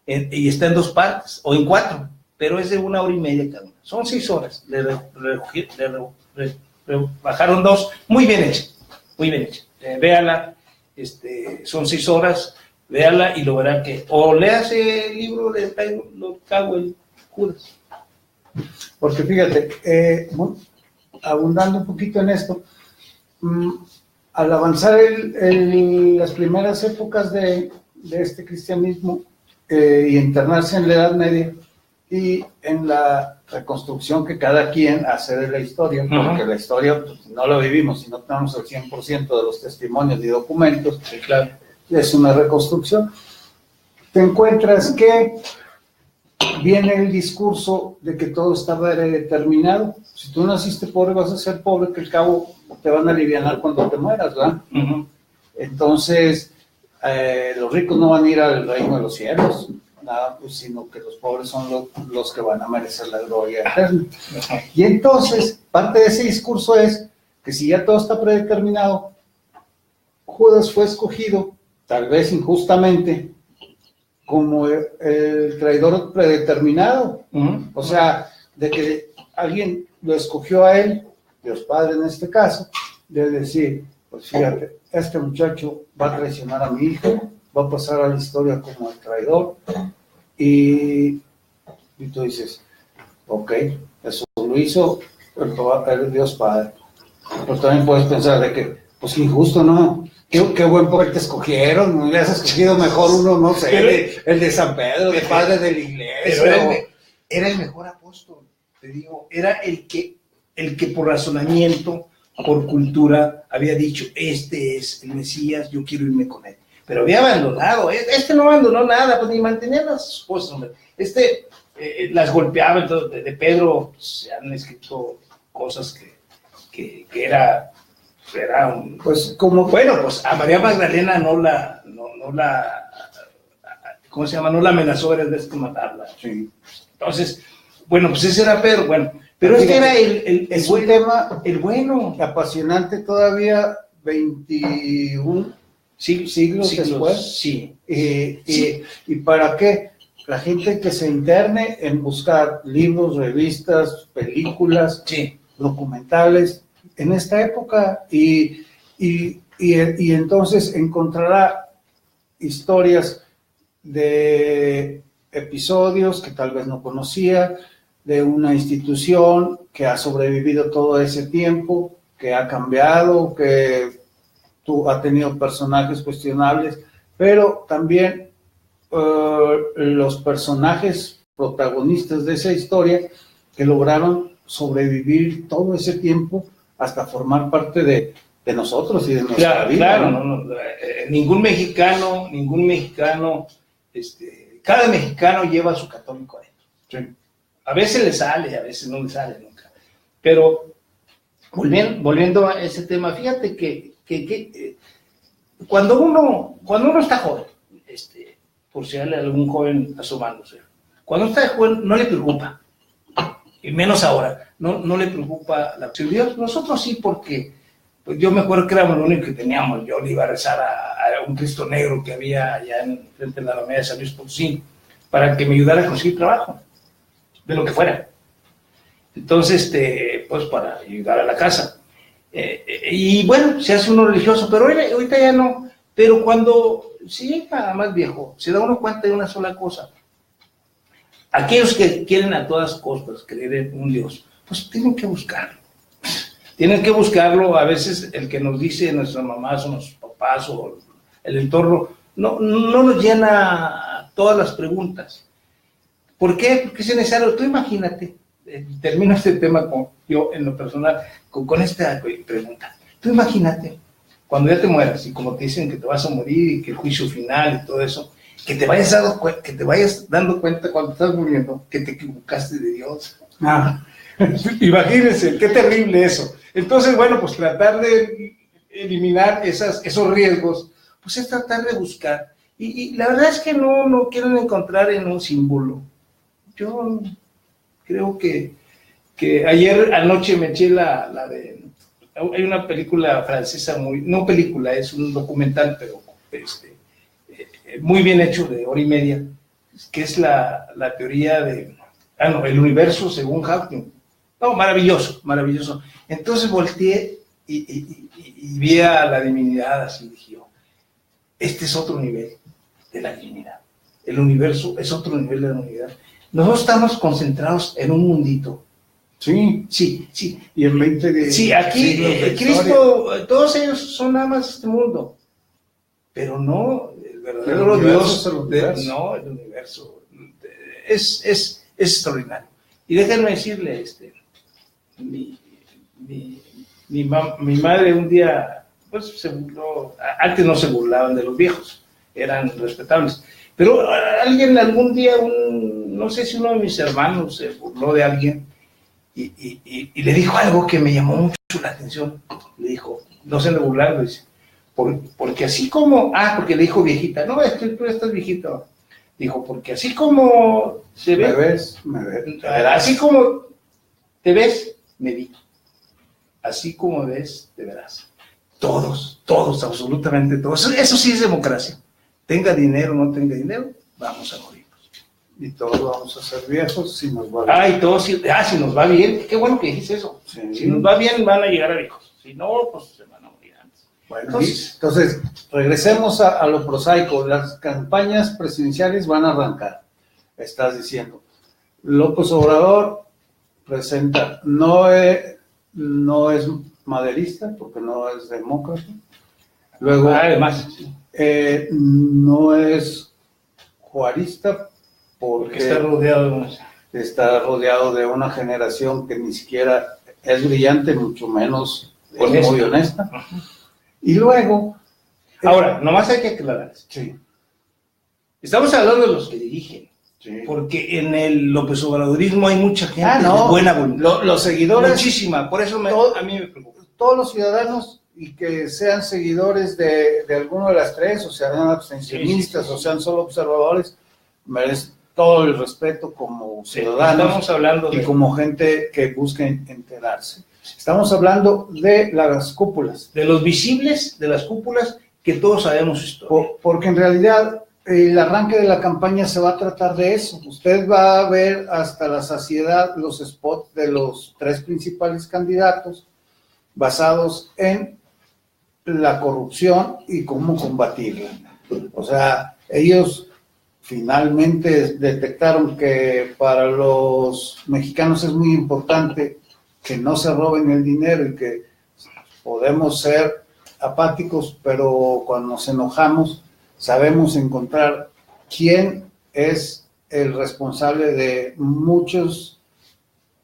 y está en 2 partes, o en 4, pero es de 1 hora y media cada una. Son 6 horas, le bajaron 2, muy bien hecha, véala, son 6 horas, véala y lo verá que, o léase el libro de Cowell, Judas. Porque fíjate, abundando un poquito en esto, al avanzar las primeras épocas de este cristianismo y internarse en la Edad Media y en la reconstrucción que cada quien hace de la historia, porque la historia pues, no la vivimos y no tenemos el 100% de los testimonios y documentos, sí, claro. Es una reconstrucción, te encuentras que viene el discurso de que todo está determinado. Si tú naciste pobre, vas a ser pobre, que al cabo te van a alivianar cuando te mueras, ¿verdad? Entonces, los ricos no van a ir al reino de los cielos, nada, pues, sino que los pobres son los que van a merecer la gloria eterna. Y entonces, parte de ese discurso es que si ya todo está predeterminado, Judas fue escogido, tal vez injustamente, como el traidor predeterminado. O sea, de que alguien lo escogió a él, Dios Padre en este caso, de decir, pues fíjate, este muchacho va a traicionar a mi hijo, va a pasar a la historia como el traidor, y tú dices, ok, eso lo hizo el Dios Padre. Pero también puedes pensar de que, pues injusto, ¿no? Qué buen poeta escogieron, me hubieras escogido mejor uno, no sé, el de San Pedro, el padre de la iglesia. Pero era el mejor apóstol, te digo, era el que por razonamiento, por cultura, había dicho, este es el Mesías, yo quiero irme con él. Pero había abandonado, no abandonó nada, pues ni mantenía las cosas, hombre. Las golpeaba, entonces, de Pedro se han escrito cosas que era pues como, bueno, pues a María Magdalena no la ¿cómo se llama? No la amenazó, era de matarla. Sí. Entonces, bueno, pues ese era Pedro, bueno, pero este era el buen tema, el bueno. Apasionante todavía, 21 siglos después. Sí. ¿Y para qué? La gente que se interne en buscar libros, revistas, películas, documentales, en esta época, y entonces encontrará historias de episodios que tal vez no conocía, de una institución que ha sobrevivido todo ese tiempo, que ha cambiado, que ha tenido personajes cuestionables, pero también los personajes protagonistas de esa historia que lograron sobrevivir todo ese tiempo hasta formar parte de nosotros y de nuestra vida. Claro, ningún mexicano, cada mexicano lleva a su católico adentro. Sí. A veces le sale, a veces no le sale nunca. Pero volviendo a ese tema, fíjate que cuando uno está joven, por si hay algún joven asomándose, cuando está joven no le preocupa, y menos ahora, no le preocupa la acción de Dios. Nosotros sí, porque pues yo me acuerdo que éramos lo único que teníamos. Yo le iba a rezar a un Cristo negro que había allá frente a la Alameda de San Luis Potosí para que me ayudara a conseguir trabajo, de lo que fuera. Entonces, pues para ayudar a la casa. Y bueno, se hace uno religioso, pero ahorita ya no. Pero cuando se llega más viejo, se da uno cuenta de una sola cosa. Aquellos que quieren a todas costas creer en un Dios, pues tienen que buscarlo. Tienen que buscarlo. A veces el que nos dice nuestras mamás o nuestros papás o el entorno no nos llena todas las preguntas. ¿Por qué? Porque es necesario. Tú imagínate, termino este tema yo en lo personal con esta pregunta. Tú imagínate, cuando ya te mueras y como te dicen que te vas a morir y que el juicio final y todo eso, que te vayas dando cuenta cuando estás muriendo que te equivocaste de Dios. Imagínense, qué terrible eso. Entonces, bueno, pues tratar de eliminar esos riesgos, pues es tratar de buscar. Y la verdad es que no quieren encontrar en un símbolo. Yo creo que ayer anoche me eché la de... Hay una película francesa no película, es un documental, pero muy bien hecho, de hora y media, que es la teoría de... el universo según Hawking. No, maravilloso, maravilloso. Entonces volteé y vi a la divinidad así, dije yo, este es otro nivel de la divinidad. El universo es otro nivel de la divinidad. Nosotros estamos concentrados en un mundito. Sí. Y en 20 de... Sí, aquí Cristo, todos ellos son nada más este mundo. Pero no, el verdadero Dios, el universo es extraordinario. Y déjenme decirle, mi madre un día, pues se burló. Antes no se burlaban de los viejos, eran respetables. Pero alguien algún día, no sé si uno de mis hermanos se burló de alguien y le dijo algo que me llamó mucho la atención. Le dijo, no se le burlaron, dice, porque así como, porque le dijo viejita, no, tú estás viejito. Dijo, porque así como se ve, me ves. Así como te ves, me vi. Así como ves, te verás. Todos, absolutamente todos. Eso sí es democracia. Tenga dinero o no tenga dinero, vamos a morirnos. Y todos vamos a ser viejos si nos va bien. Si nos va bien, qué bueno que dijiste eso. Sí. Si nos va bien, van a llegar a viejos. Si no, pues se van a morir antes. Bueno, entonces regresemos a lo prosaico. Las campañas presidenciales van a arrancar. Estás diciendo. López Obrador presenta, no es maderista, porque no es demócrata. Luego, además, no es juarista, porque está rodeado de una generación que ni siquiera es brillante, mucho menos es muy honesta. Y luego... Ahora, nomás hay que aclarar. Sí. Estamos hablando de los que dirigen. Sí. Porque en el López Obradorismo hay mucha gente de buena voluntad. Los seguidores... Muchísima, por eso a mí me preocupa. Todos los ciudadanos y que sean seguidores de alguno de las tres, o sean abstencionistas, o sean solo observadores, merecen todo el respeto como ciudadanos. Estamos hablando y como gente que busca enterarse. Estamos hablando de las cúpulas. De los visibles, de las cúpulas, que todos sabemos historia. Porque en realidad el arranque de la campaña se va a tratar de eso. Usted va a ver hasta la saciedad los spots de los tres principales candidatos basados en la corrupción y cómo combatirla. O sea, ellos finalmente detectaron que para los mexicanos es muy importante que no se roben el dinero y que podemos ser apáticos, pero cuando nos enojamos sabemos encontrar quién es el responsable de muchos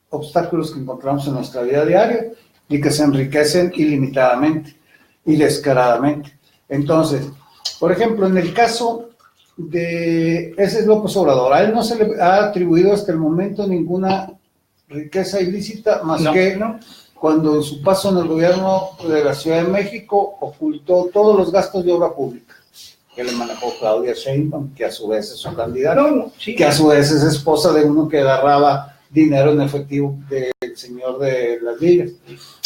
obstáculos que encontramos en nuestra vida diaria y que se enriquecen ilimitadamente y descaradamente. Entonces, por ejemplo, en el caso de ese López Obrador, a él no se le ha atribuido hasta el momento ninguna riqueza ilícita, más que cuando en su paso en el gobierno de la Ciudad de México ocultó todos los gastos de obra pública que le manejó Claudia Sheinbaum, que a su vez es su candidata, que a su vez es esposa de uno que agarraba dinero en efectivo del señor de las ligas.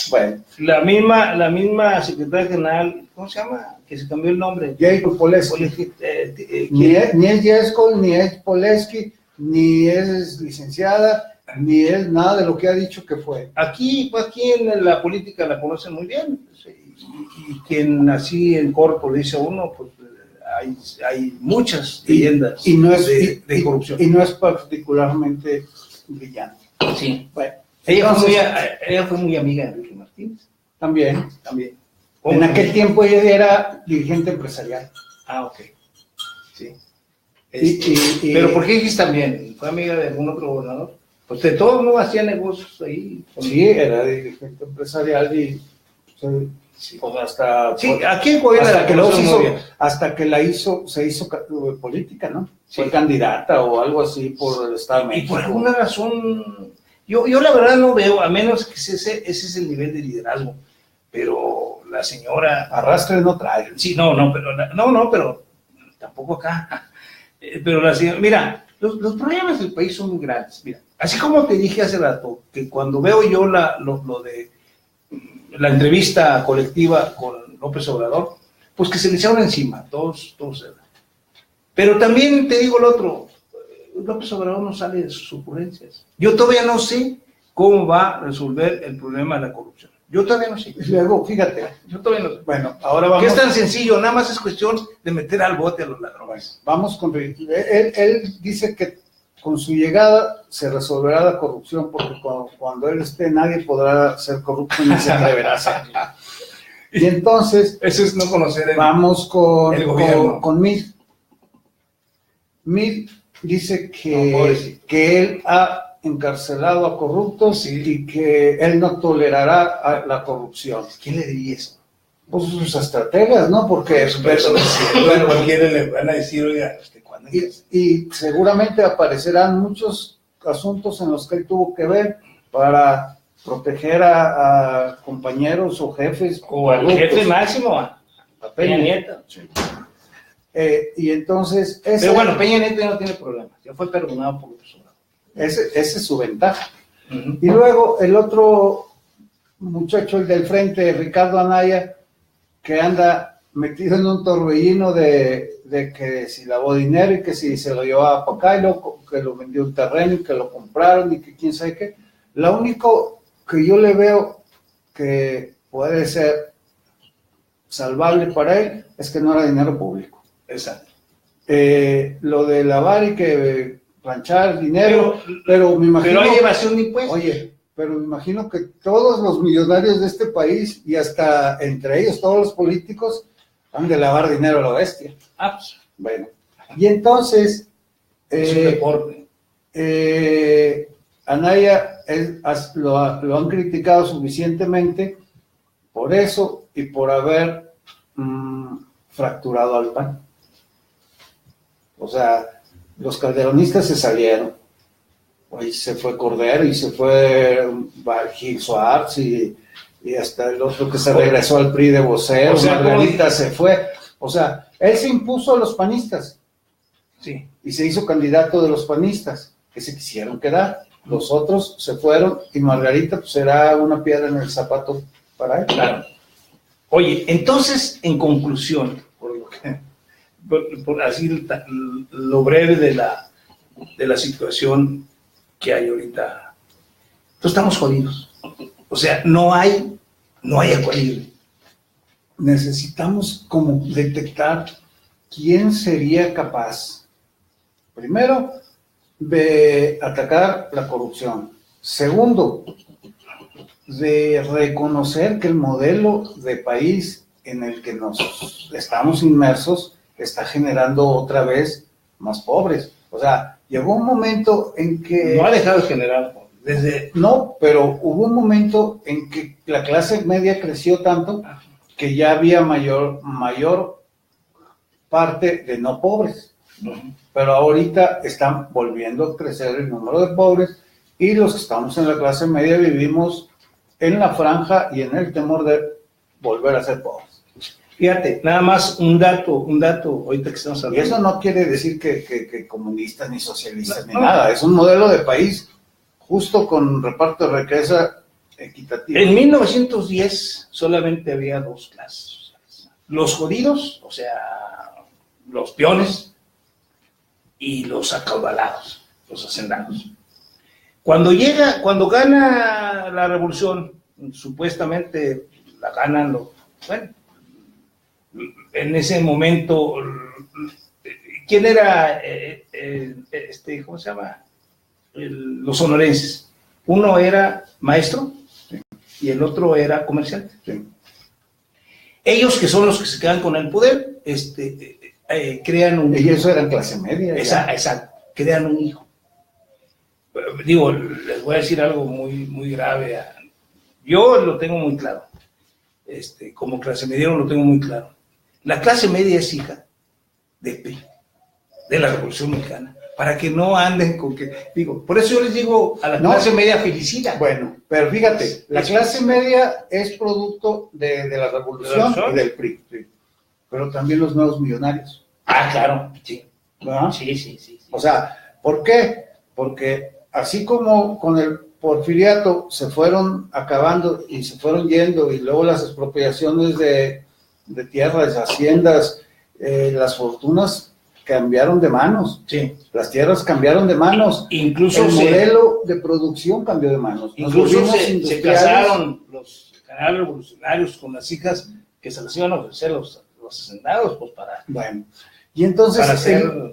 Bueno. La misma secretaria general, ¿cómo se llama? Que se cambió el nombre. Jacob Poleski. Ni es Yescol, ni es Poleski, ni es licenciada, ni es nada de lo que ha dicho que fue. Aquí en la política la conocen muy bien, y quien así en corto le dice a uno, pues hay muchas leyendas de corrupción. Y no es particularmente brillante. Sí. Bueno, ella fue muy amiga de Enrique Martínez. También. En aquel tiempo ella era dirigente empresarial. Ah, ok. Sí. Pero ¿por qué dijiste también? ¿Fue amiga de algún otro gobernador? Pues de todos no hacía negocios ahí. Sí, era dirigente empresarial y pues hasta aquí en Coahuila hasta que se hizo política, ¿no? Sí. Fue candidata o algo así por el Estado de México. Y por alguna razón, yo la verdad no veo, a menos que ese es el nivel de liderazgo, pero la señora... Arrastre no trae. Sí, pero tampoco acá. Pero la señora, mira, los problemas del país son muy grandes. Mira, así como te dije hace rato, que cuando veo yo lo de la entrevista colectiva con López Obrador, pues que se le echaron encima, todos. Pero también te digo lo otro, López Obrador no sale de sus ocurrencias. Yo todavía no sé cómo va a resolver el problema de la corrupción. Yo todavía no sé. Luego, fíjate. Yo todavía no sé. Bueno, ahora vamos. Que es tan sencillo, nada más es cuestión de meter al bote a los ladrones. Vamos con... Él dice que con su llegada se resolverá la corrupción, porque cuando él esté nadie podrá ser corrupto ni se atreverá a hacerlo. Y entonces... Eso es no conocer vamos el gobierno. Con Mid. Mid dice que él ha encarcelado a corruptos y que él no tolerará la corrupción. ¿Quién le diría eso? Pues sus estrategas, ¿no? Porque bueno, cualquiera le van a decir, oiga, ¿cuándo? Y seguramente aparecerán muchos asuntos en los que él tuvo que ver para proteger a compañeros o jefes. O al jefe máximo, a Peña Nieto. Sí. Y entonces... Pero bueno, Peña Nieto ya no tiene problemas, ya fue perdonado por los soldados. Esa es su ventaja. Y luego el otro muchacho, el del frente, Ricardo Anaya, que anda metido en un torbellino de que si lavó dinero y que si se lo llevaba para acá y luego que lo vendió un terreno y que lo compraron y que quién sabe qué. Lo único que yo le veo que puede ser salvable para él es que no era dinero público. Exacto. Lo de lavar y que planchar dinero, pero me imagino... Pero hay evasión de impuestos. Oye, pero me imagino que todos los millonarios de este país, y hasta entre ellos todos los políticos, han de lavar dinero a la bestia. Pues. Bueno, y entonces... es un deporte. Anaya lo han criticado suficientemente por eso y por haber fracturado al PAN. O sea, los calderonistas se salieron. Y se fue Cordero y se fue Gil Suárez y hasta el otro que se regresó al PRI de vocero, Margarita se fue. O sea, él se impuso a los panistas. Sí. Y se hizo candidato de los panistas, que se quisieron quedar. Los otros se fueron y Margarita pues será una piedra en el zapato para él. Claro. Oye, entonces, en conclusión, por así lo breve de la situación que hay ahorita, pues estamos jodidos. O sea, no hay agua libre. Necesitamos como detectar quién sería capaz, primero, de atacar la corrupción. Segundo, de reconocer que el modelo de país en el que nos estamos inmersos está generando otra vez más pobres. O sea, llegó un momento en que... No ha dejado de generar. No, pero hubo un momento en que la clase media creció tanto que ya había mayor parte de no pobres. Pero ahorita están volviendo a crecer el número de pobres y los que estamos en la clase media vivimos en la franja y en el temor de volver a ser pobres. Fíjate, nada más un dato, ahorita que estamos hablando. Y eso no quiere decir que comunistas ni socialistas ni nada, es un modelo de país justo con reparto de riqueza equitativo. En 1910 solamente había dos clases sociales. Los jodidos, o sea, los peones, y los acaudalados, los hacendados. Cuando gana la revolución, supuestamente la ganan en ese momento, ¿quién era cómo se llama? Los sonorenses. Uno era maestro, sí, y el otro era comerciante. Sí. Ellos, que son los que se quedan con el poder, crean un hijo. Ellos eran clase media. Exacto, crean un hijo. Digo, les voy a decir algo muy, muy grave. Yo lo tengo muy claro. Como clase media lo tengo muy claro. La clase media es hija del PRI, de la Revolución Mexicana, para que no anden con que... Digo, por eso yo les digo a la clase media felicita. Bueno, pero fíjate, la clase media es producto de la Revolución y del PRI, sí, pero también los nuevos millonarios. Ah, claro, sí. ¿Verdad? Sí. O sea, ¿por qué? Porque así como con el porfiriato se fueron acabando y se fueron yendo, y luego las expropiaciones de tierras, haciendas, las fortunas cambiaron de manos. Sí. Las tierras cambiaron de manos. Incluso el modelo de producción cambió de manos. Incluso se casaron los canales revolucionarios con las hijas que se les iban a ofrecer los hacendados, pues para... Bueno, y entonces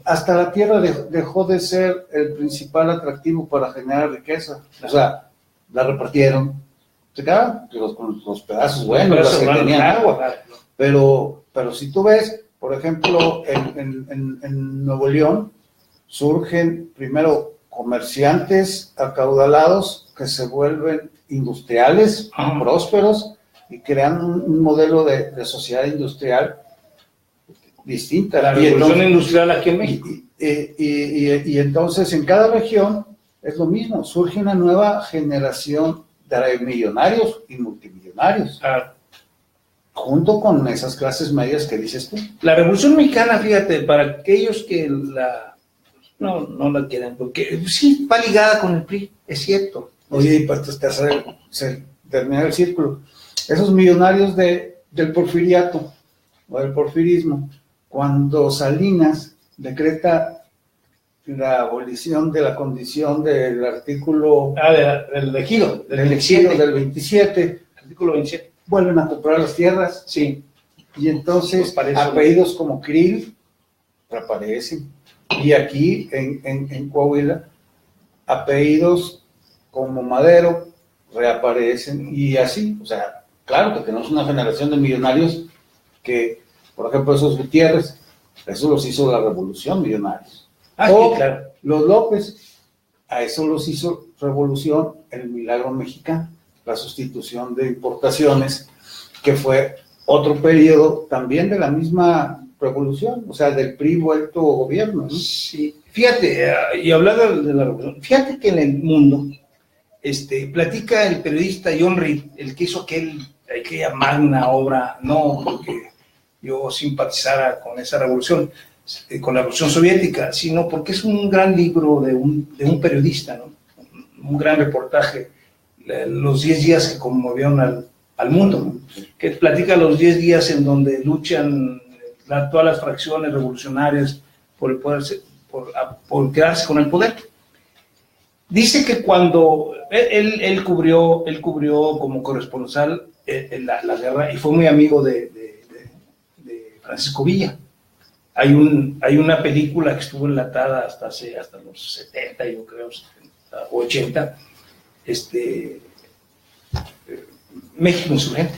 hasta la tierra dejó de ser el principal atractivo para generar riqueza. O sea, la repartieron. Se quedaban con los pedazos buenos, los que tenían agua. Claro. Pero si tú ves, por ejemplo, en Nuevo León, surgen primero comerciantes acaudalados que se vuelven industriales, prósperos, y crean un modelo de sociedad industrial distinta. La revolución industrial aquí en México. Y entonces en cada región es lo mismo, surge una nueva generación de millonarios y multimillonarios. Junto con esas clases medias que dices tú. La Revolución Mexicana, fíjate, para aquellos que no la quieren, porque sí va ligada con el PRI, es cierto. Oye, y pues te hace terminar el círculo. Esos millonarios del porfiriato o del porfirismo, cuando Salinas decreta la abolición de la condición del artículo... del ejido, del 27. Artículo 27. Vuelven a comprar las tierras. Sí. Y entonces apellidos como Krill reaparecen. Y aquí en Coahuila, apellidos como Madero reaparecen. Y así, o sea, claro que tenemos una generación de millonarios que, por ejemplo, esos Gutiérrez, eso los hizo la revolución, millonarios. Sí, claro. Los López, a eso los hizo revolución el milagro mexicano, la sustitución de importaciones, que fue otro periodo también de la misma revolución, o sea, del PRI vuelto gobierno, ¿no? Sí, fíjate, y hablando de la revolución, fíjate que en el mundo, platica el periodista John Reed, el que hizo aquella magna obra, no porque yo simpatizara con esa revolución, con la revolución soviética, sino porque es un gran libro de un periodista, ¿no? Un gran reportaje, los 10 días que conmovieron al mundo, ¿no? Que platica los 10 días en donde luchan todas las fracciones revolucionarias por el poder, por quedarse con el poder. Dice que cuando él cubrió como corresponsal la guerra y fue muy amigo de Francisco Villa. Hay una película que estuvo enlatada hasta los 70, yo creo, 70 o 80, México Insurgente,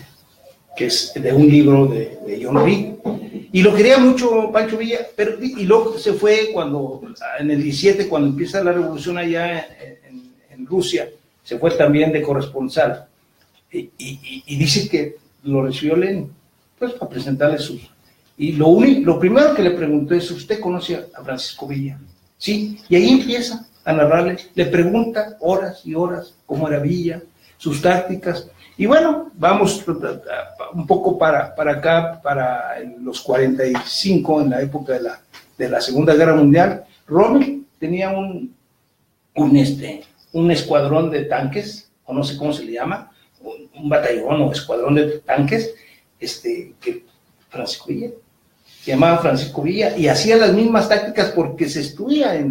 que es de un libro de John Reed. Y lo quería mucho Pancho Villa, y luego se fue en el 17, cuando empieza la revolución allá en Rusia, se fue también de corresponsal, y dice que lo recibió Lenin, pues para presentarle sus... Y lo primero que le preguntó es, ¿usted conoce a Francisco Villa? Sí, y ahí empieza a narrarle, le pregunta horas y horas cómo era Villa, sus tácticas, y bueno, vamos un poco para acá, para los 45, en la época de la Segunda Guerra Mundial. Rommel tenía un escuadrón de tanques, o no sé cómo se le llama, un batallón o escuadrón de tanques, que Francisco Villa, se llamaba Francisco Villa, y hacía las mismas tácticas porque se estudiaba en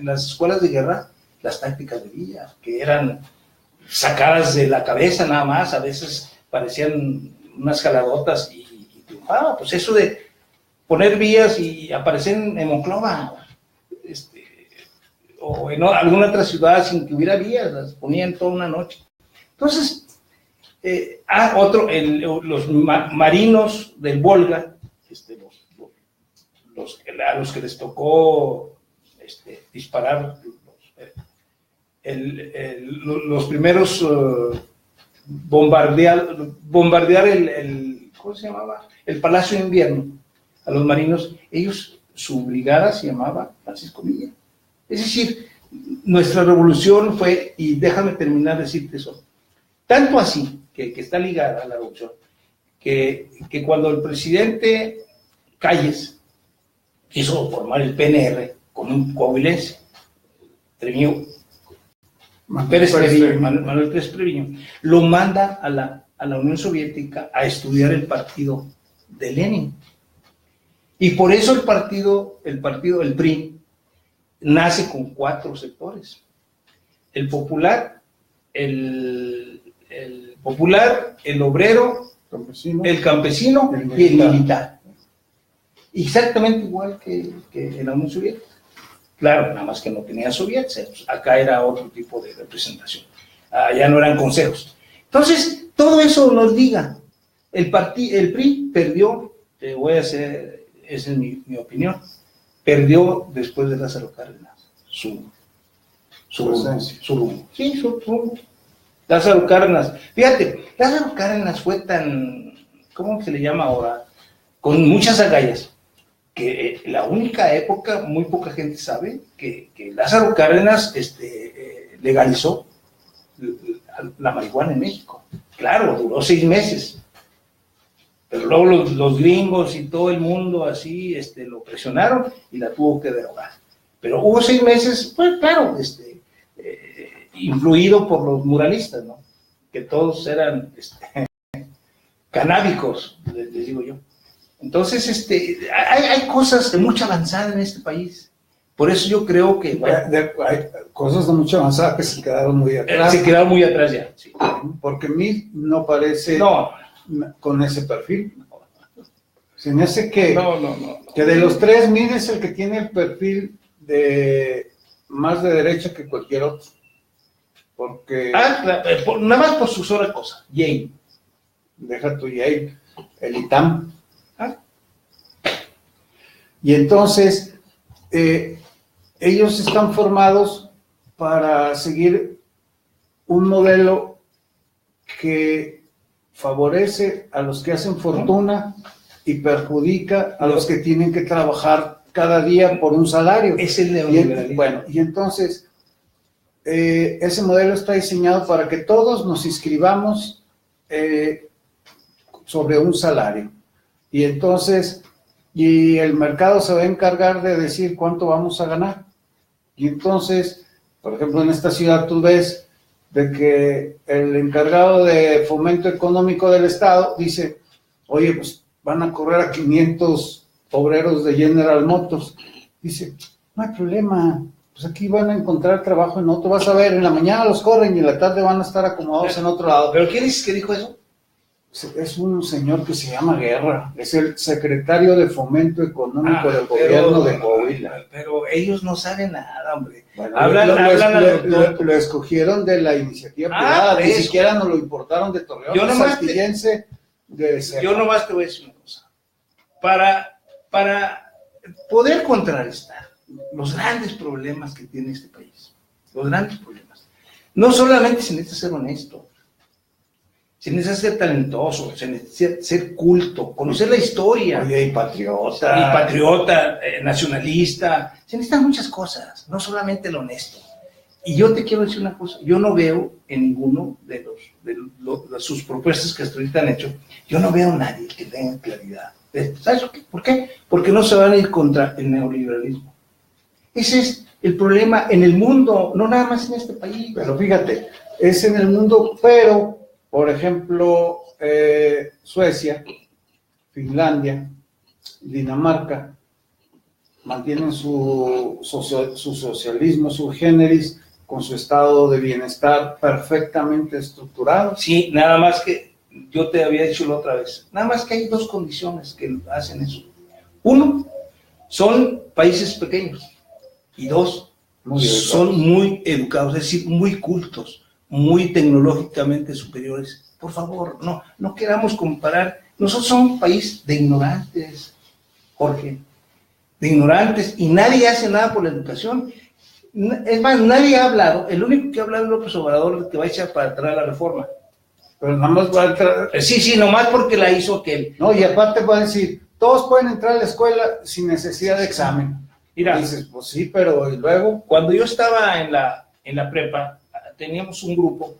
las escuelas de guerra las tácticas de Villa, que eran sacadas de la cabeza nada más, a veces parecían unas jaladotas y triunfaba. Pues eso de poner vías y aparecer en Monclova, o en alguna otra ciudad sin que hubiera vías, las ponían toda una noche. Entonces, los marinos del Volga, a los que les tocó disparar los primeros bombardear ¿cómo se llamaba? El Palacio de Invierno, a los marinos, ellos, su brigada se llamaba Francisco Villa. Es decir, nuestra revolución fue, y déjame terminar de decirte eso, tanto así, que está ligada a la revolución, que cuando el presidente Calles quiso formar el PNR con un coahuilense, Manuel Pérez Treviño, lo manda a la Unión Soviética a estudiar el partido de Lenin. Y por eso el PRI, nace con 4 sectores: el popular, el obrero, el campesino y el militar. Exactamente igual que en la Unión Soviética. Claro, nada más que no tenían soviets, acá era otro tipo de representación, ya no eran consejos. Entonces, todo eso nos diga, el PRI perdió, esa es mi opinión, perdió después de Lázaro Cárdenas su rumbo. Sí, su rumbo. Lázaro Cárdenas, fíjate, Lázaro Cárdenas fue tan, ¿cómo se le llama ahora? Con muchas agallas, que la única época, muy poca gente sabe, que Lázaro Cárdenas legalizó la marihuana en México. Claro, duró 6 meses, pero luego los gringos y todo el mundo así lo presionaron y la tuvo que derogar. Pero hubo 6 meses, pues claro, influido por los muralistas, ¿no? Que todos eran canábicos, les digo yo. Entonces, hay cosas de mucha avanzada en este país. Por eso yo creo que... Hay cosas de mucha avanzada que se quedaron muy atrás. Se quedaron muy atrás ya, sí. Porque Mid no parece con ese perfil. Se me hace que de los 3, Mid es el que tiene el perfil más de derecha que cualquier otro. Porque... nada más por su sola cosa, Yale. Deja tu Yale, el ITAM. Y entonces, ellos están formados para seguir un modelo que favorece a los que hacen fortuna y perjudica a los que tienen que trabajar cada día por un salario. Es el neoliberalismo. Y entonces, ese modelo está diseñado para que todos nos inscribamos sobre un salario. Y entonces... y el mercado se va a encargar de decir cuánto vamos a ganar. Y entonces, por ejemplo, en esta ciudad tú ves de que el encargado de fomento económico del Estado dice, oye, pues van a correr a 500 obreros de General Motors. Dice, no hay problema, pues aquí van a encontrar trabajo en otro. Vas a ver, en la mañana los corren y en la tarde van a estar acomodados en otro lado. ¿Pero quién dices que dijo eso? Es un señor que se llama Guerra, es el secretario de Fomento Económico del gobierno de Coahuila. Pero ellos no saben nada, hombre. Bueno, lo escogieron de la iniciativa privada, ni siquiera nos lo importaron de Torreón. Yo nomás te voy a decir una cosa. Para poder contrarrestar los grandes problemas que tiene este país. Los grandes problemas. No solamente se necesita ser honesto, se necesita ser talentoso, se necesita ser culto, conocer la historia. Oye, y patriota, nacionalista. Se necesitan muchas cosas, no solamente lo honesto. Y yo te quiero decir una cosa, yo no veo en ninguno de sus propuestas que hasta ahorita han hecho, yo no veo a nadie que tenga claridad. ¿Sabes por qué? Porque no se van a ir contra el neoliberalismo. Ese es el problema en el mundo, no nada más en este país. Pero fíjate, es en el mundo, pero, por ejemplo, Suecia, Finlandia, Dinamarca, mantienen su socialismo, su generis, con su estado de bienestar perfectamente estructurado. Sí, nada más que, yo te había dicho la otra vez, nada más que hay dos condiciones que hacen eso. Uno, son países pequeños, y dos, son muy educados, es decir, muy cultos, muy tecnológicamente superiores. Por favor, no queramos comparar. Nosotros somos un país de ignorantes, Jorge, de ignorantes, y nadie hace nada por la educación. Es más, nadie ha hablado, el único que ha hablado es López Obrador, que va a echar para atrás la reforma. Pero nada más va a entrar. Sí, nomás porque la hizo aquel. No, y aparte va a decir, todos pueden entrar a la escuela sin necesidad de examen. Mira, y dices, pues sí, pero ¿y luego? Cuando yo estaba en la prepa, teníamos un grupo,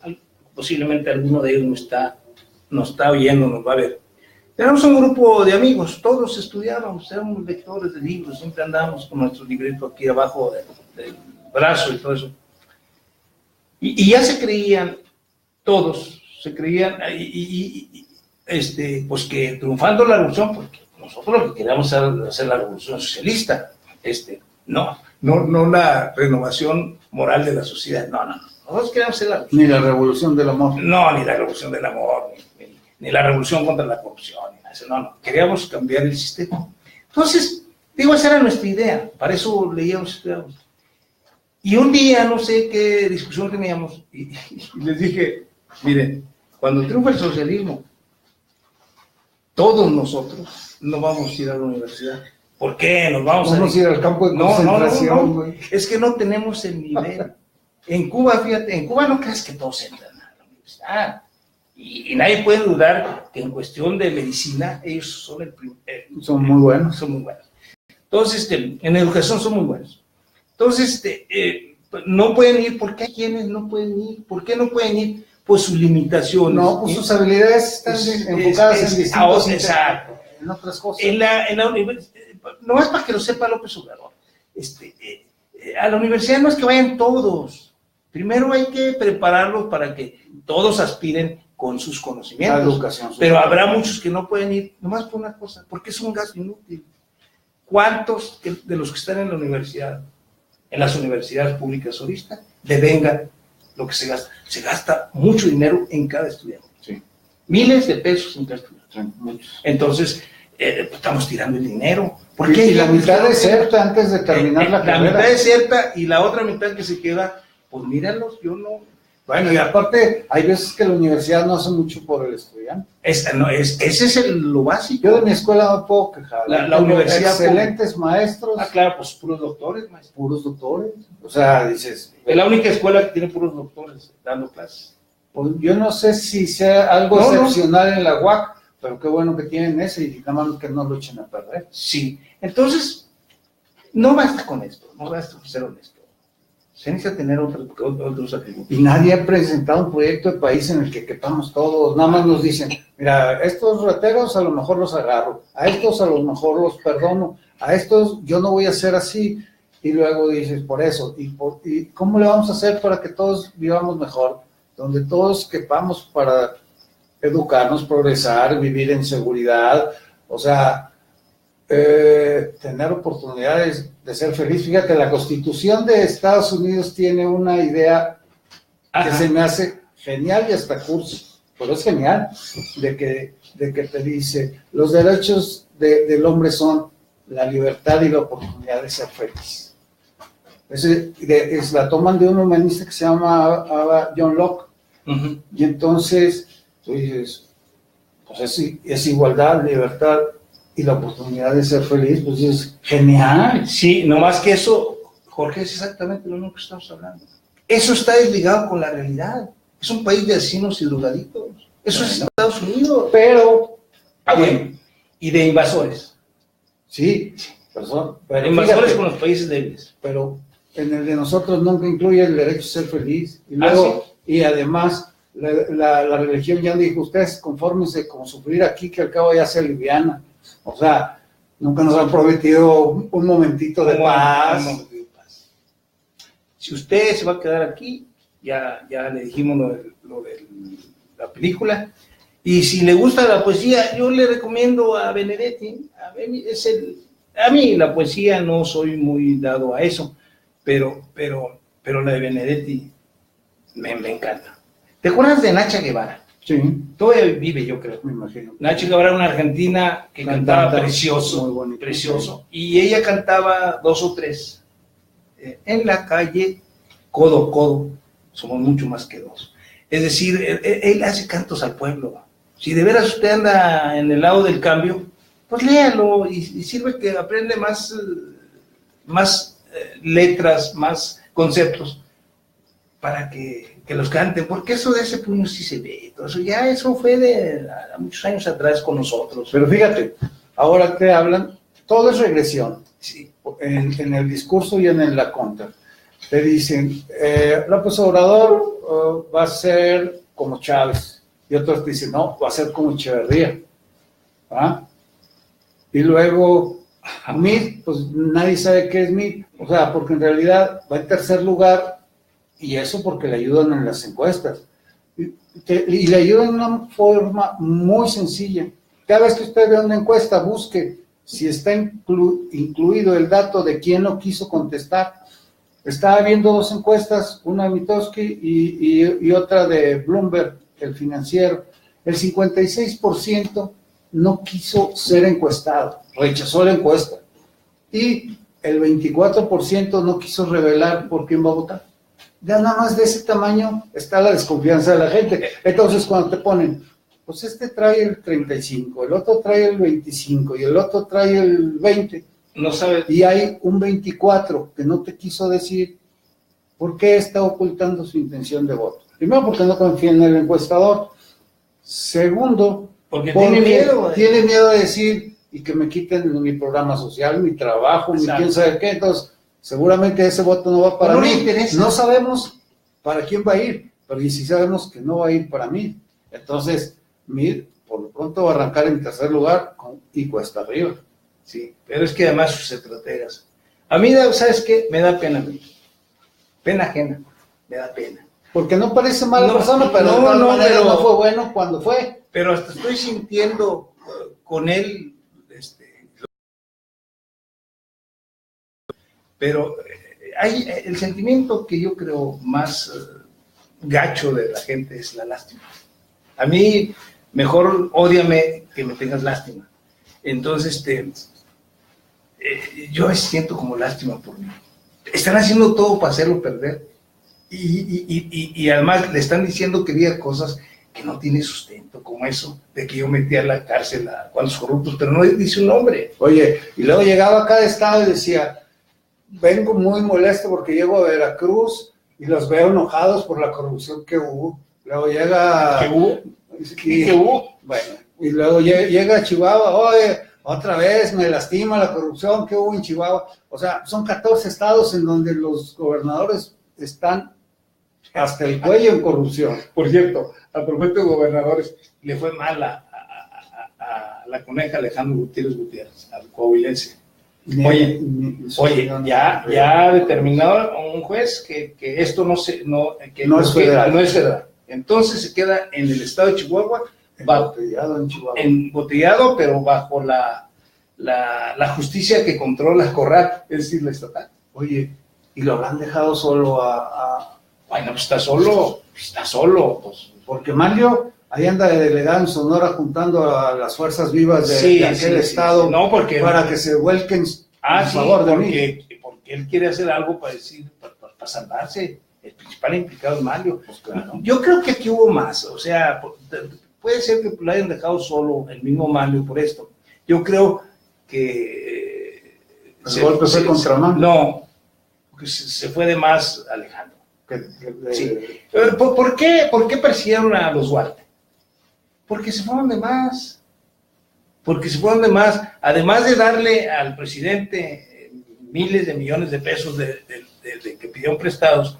posiblemente alguno de ellos nos está oyendo, nos va a ver. Teníamos un grupo de amigos, todos estudiábamos, éramos lectores de libros, siempre andábamos con nuestro libreto aquí abajo del brazo y todo eso. Y ya se creían, todos se creían, pues que triunfando la revolución, porque nosotros lo que queríamos era hacer la revolución socialista, no la renovación moral de la sociedad, no, nosotros queríamos hacer la revolución. Ni la revolución del amor. No, ni la revolución del amor, ni la revolución contra la corrupción, no, queríamos cambiar el sistema. Entonces, digo, esa era nuestra idea, para eso leíamos, estudiábamos. Y un día, no sé qué discusión teníamos, y les dije, miren, cuando triunfa el socialismo, todos nosotros no vamos a ir a la universidad. ¿Por qué? Vamos a ir al campo de concentración. No. Es que no tenemos el nivel. En Cuba, fíjate, en Cuba no creas que todos entran a la universidad. Y nadie puede dudar que en cuestión de medicina, ellos son son muy buenos. Son muy buenos. Entonces, en educación son muy buenos. Entonces, no pueden ir. ¿Por qué hay quienes no pueden ir? ¿Por qué no pueden ir? Pues sus limitaciones. No, pues sus habilidades están enfocadas en distintos exacto. En otras cosas. No es para que lo sepa López Obrador. A la universidad no es que vayan todos. Primero hay que prepararlos para que todos aspiren con sus conocimientos. La educación. Pero habrá muchos que no pueden ir, nomás por una cosa, porque es un gasto inútil. ¿Cuántos de los que están en la universidad, en las universidades públicas ahorita, devengan lo que se gasta? Se gasta mucho dinero en cada estudiante. Sí. Miles de pesos en cada estudiante. Sí, muchos. Entonces, estamos tirando el dinero. ¿Por qué? Y la mitad deserta antes de terminar la carrera. La mitad deserta y la otra mitad que se queda, pues míralos, yo no. Bueno, y aparte, hay veces que la universidad no hace mucho por el estudiante. Ese es lo básico. Yo de mi escuela no puedo quejar. La universidad. Excelentes maestros. Ah, claro, pues puros doctores, maestro. Puros doctores. O sea, dices. Es la única escuela que tiene puros doctores dando clases. Pues yo no sé si sea algo excepcional en la UAC, pero qué bueno que tienen ese y nada más que no lo echen a perder. Sí, entonces, no basta con esto, no basta con ser honesto. Se necesita tener otros atributos. Y nadie ha presentado un proyecto de país en el que quepamos todos. Nada más nos dicen, mira, estos rateros a lo mejor los agarro, a estos a lo mejor los perdono, a estos yo no voy a ser así. Y luego dices, por eso, ¿y cómo le vamos a hacer para que todos vivamos mejor? Donde todos quepamos para educarnos, progresar, vivir en seguridad, o sea, tener oportunidades de ser feliz. Fíjate, la Constitución de Estados Unidos tiene una idea que se me hace genial y hasta cursi, pero es genial, de que te dice, los derechos del hombre son la libertad y la oportunidad de ser feliz. La toman de un humanista que se llama John Locke, y entonces tú dices, pues es igualdad, libertad y la oportunidad de ser feliz, pues es genial. Sí, nomás que eso, Jorge, es exactamente lo mismo que estamos hablando. Eso está desligado con la realidad. Es un país de asesinos y drogadictos. Eso es Estados Unidos. Pero, Bueno, y de invasores. sí, pero Invasores fíjate, con los países débiles. pero en el de nosotros nunca incluye el derecho a ser feliz. Y luego, y además, la religión ya dijo, ustedes confórmense con sufrir aquí, que al cabo ya se aliviana. O sea, nunca nos han prometido un momentito de paz. Si usted se va a quedar aquí, ya le dijimos lo de la película. Y si le gusta la poesía, yo le recomiendo a Benedetti. A mí la poesía no soy muy dado a eso, pero la de Benedetti me encanta. ¿Te acuerdas de Nacha Guevara? Sí. Todavía vive, yo creo. Me imagino. Nacha Guevara era una argentina que cantaba precioso, muy bonito, precioso. Y ella cantaba 2 o 3. En la calle, codo a codo, somos mucho más que 2. Es decir, él hace cantos al pueblo. Si de veras usted anda en el lado del cambio, pues léalo y sirve que aprende más letras, más conceptos para que los canten, porque eso de ese puño sí se ve. Eso fue de muchos años atrás con nosotros. Pero fíjate, ahora te hablan, todo es regresión. Sí. En el discurso y en la contra. Te dicen, López Obrador va a ser como Chávez. Y otros te dicen, no, va a ser como Echeverría. ¿Ah? Y luego, Meade, pues nadie sabe qué es Meade. O sea, porque en realidad va en tercer lugar, y eso porque le ayudan en las encuestas. Y le ayudan de una forma muy sencilla. Cada vez que usted ve una encuesta, busque si está incluido el dato de quién no quiso contestar. Estaba viendo 2 encuestas, una de Mitofsky y otra de Bloomberg, el financiero. El 56% no quiso ser encuestado, rechazó la encuesta. Y el 24% no quiso revelar por quién va a votar. Ya nada más de ese tamaño está la desconfianza de la gente. Entonces, cuando te ponen, pues este trae el 35, el otro trae el 25 y el otro trae el 20, No sabe. y hay un 24 que no te quiso decir por qué está ocultando su intención de voto. Primero, porque no confía en el encuestador. Segundo, porque tiene miedo. Tiene miedo de decir, y que me quiten mi programa social, mi trabajo, mi quién sabe qué. Entonces, seguramente ese voto no va para mí. No sabemos para quién va a ir, pero y si sabemos que no va a ir para mí. Entonces, por lo pronto va a arrancar en tercer lugar y cuesta arriba. Sí, pero es que además sus estrategas. A mí, ¿sabes qué? Me da pena. Pena ajena. Me da pena. Porque no parece mala persona, pero no fue bueno cuando fue. Pero hasta estoy sintiendo con él, pero hay el sentimiento que yo creo más gacho de la gente es la lástima. A mí, mejor ódiame que me tengas lástima. Entonces, yo siento como lástima por mí. Están haciendo todo para hacerlo perder. Y además le están diciendo que diga cosas que no tiene sustento, como eso de que yo metí a la cárcel a cuantos corruptos, pero no dice un nombre. Oye, y luego llegaba a cada estado y decía, vengo muy molesto porque llego a Veracruz y los veo enojados por la corrupción que hubo. Luego llega... ¿Qué hubo? ¿Qué hubo? Bueno, y luego llega a Chihuahua, oye, otra vez me lastima la corrupción que hubo en Chihuahua. O sea, son 14 estados en donde los gobernadores están hasta el cuello en corrupción. Por cierto, a propósito de gobernadores, le fue mal a la coneja Alejandro Gutiérrez, al coahuilense. Oye, ya determinó un juez que esto no es federal. Entonces se queda en el estado de Chihuahua, embotellado, pero bajo la justicia que controla Corral, es decir, la estatal. Oye, y lo habrán dejado solo Bueno, pues está solo, pues. Porque Mario ahí anda de delegado en Sonora juntando a las fuerzas vivas de aquel estado no, porque, para que se vuelquen en favor de mí. Porque él quiere hacer algo para decir, para salvarse. El principal implicado es Mario. Pues claro. Yo creo que aquí hubo más, o sea, puede ser que lo hayan dejado solo el mismo Mario por esto, Yo creo que... ¿El golpe fue contra Manlio? No, porque se fue de más Alejandro. Sí. ¿Por qué persiguieron a los Duarte? Porque se fueron de más. Porque se fueron de más. Además de darle al presidente miles de millones de pesos de que pidieron prestados,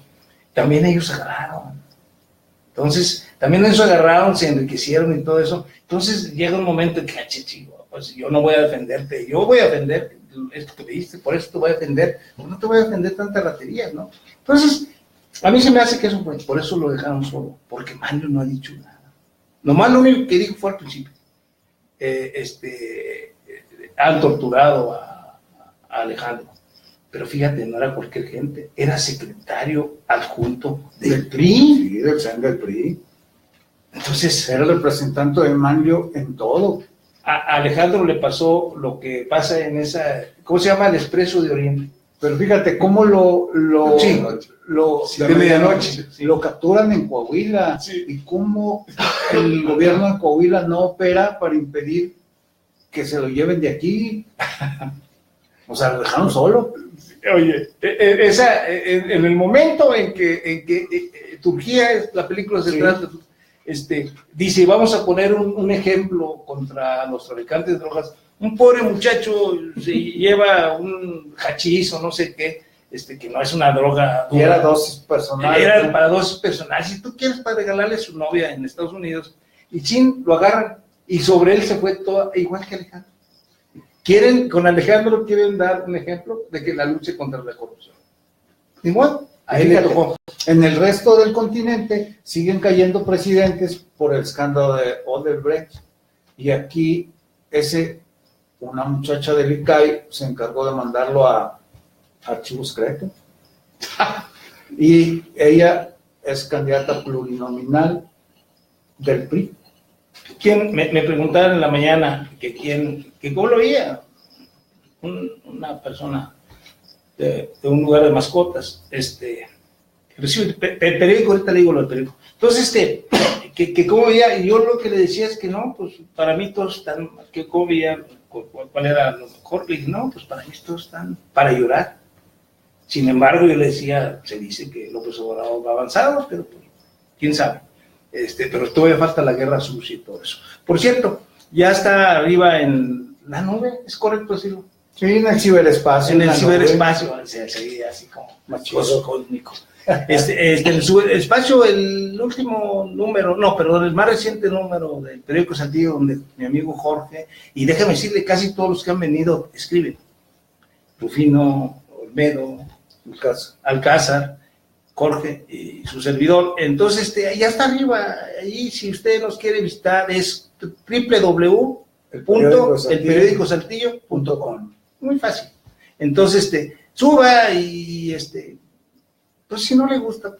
también ellos agarraron. Entonces, también ellos agarraron, se enriquecieron y todo eso. Entonces llega un momento en que, chico, pues yo no voy a defenderte, yo voy a defender esto que me diste, por eso te voy a defender, pues no te voy a defender tanta ratería, ¿no? Entonces, a mí se me hace que eso fue, por eso lo dejaron solo, porque Manlio no ha dicho nada. Nomás lo único que dijo fue al principio, han torturado a Alejandro. Pero fíjate, no era cualquier gente, era secretario adjunto del PRI. Sí, del PRI. Entonces, era el representante de Manlio en todo. A Alejandro le pasó lo que pasa en esa, ¿cómo se llama? El Expreso de Oriente. Pero fíjate cómo de medianoche. Lo capturan en Coahuila. Sí. Y cómo el gobierno de Coahuila no opera para impedir que se lo lleven de aquí. O sea, lo dejaron solo. Oye, en el momento en que Turquía, la película se trata, dice, vamos a poner un ejemplo contra los traficantes de drogas. Un pobre muchacho se lleva un hachís o no sé qué, que no es una droga. Y era dosis personal. Era para dosis personal. Si tú quieres para regalarle a su novia en Estados Unidos, y chin, lo agarran, y sobre él se fue todo, igual que Alejandro. Con Alejandro quieren dar un ejemplo de que la lucha contra la corrupción. Igual, a él le tocó. En el resto del continente siguen cayendo presidentes por el escándalo de Odebrecht. Y aquí una muchacha del ICAI se encargó de mandarlo a archivo secreto. Y ella es candidata plurinominal del PRI. Me preguntaron en la mañana que cómo lo veía una persona de un lugar de mascotas, recibe el periódico, ahorita le digo lo del periódico. Entonces, que cómo veía, y yo lo que le decía es que no, pues para mí todos están, que cómo veía, cuál era lo mejor, le dije, no, pues para mí todos están para llorar. Sin embargo, yo le decía, se dice que López Obrador va avanzado, pero pues, quién sabe. Pero todavía falta la guerra sucia y todo eso. Por cierto, ya está arriba en la nube, ¿es correcto decirlo? Sí, en el ciberespacio. En el ciberespacio, así como machoso cósmico. El ciberespacio, el último número, no, perdón, el más reciente número del periódico Saltillo, donde mi amigo Jorge, y déjame decirle, casi todos los que han venido escriben. Rufino, Olmedo, Alcázar, Jorge y su servidor. Entonces, ya está arriba, ahí si usted nos quiere visitar es www.elperiodicosaltillo.com. Muy fácil. Entonces, suba y pues si no le gusta,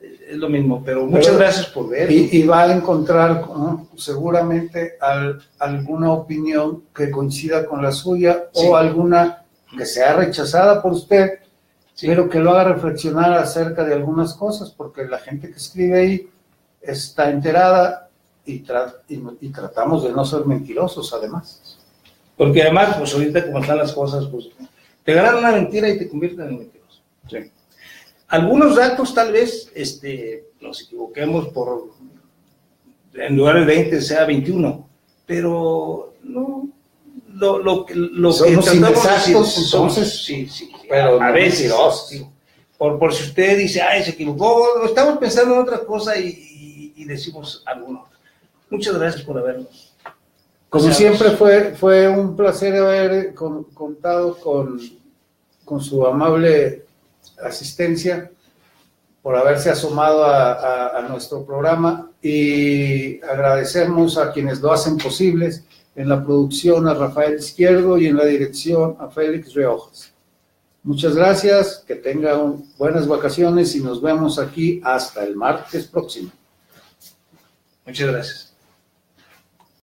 es lo mismo, pero muchas gracias por ver. Y va a encontrar seguramente alguna opinión que coincida con la suya, sí, o alguna que sea rechazada por usted, sí, pero que lo haga reflexionar acerca de algunas cosas, porque la gente que escribe ahí está enterada y tratamos de no ser mentirosos, además. Porque además, pues ahorita como están las cosas, pues te ganan una mentira y te convierten en mentiroso. Sí. Algunos datos tal vez nos equivoquemos en lugar de 20 sea 21, pero no, lo que inexactos, entonces, sí, pero a veces, sí, por si usted dice, se equivocó, estamos pensando en otra cosa y decimos alguno. Muchas gracias por habernos. Como siempre fue un placer haber contado con su amable asistencia, por haberse asomado a nuestro programa, y agradecemos a quienes lo hacen posibles, en la producción a Rafael Izquierdo y en la dirección a Félix Riojas. Muchas gracias, que tengan buenas vacaciones y nos vemos aquí hasta el martes próximo. Muchas gracias.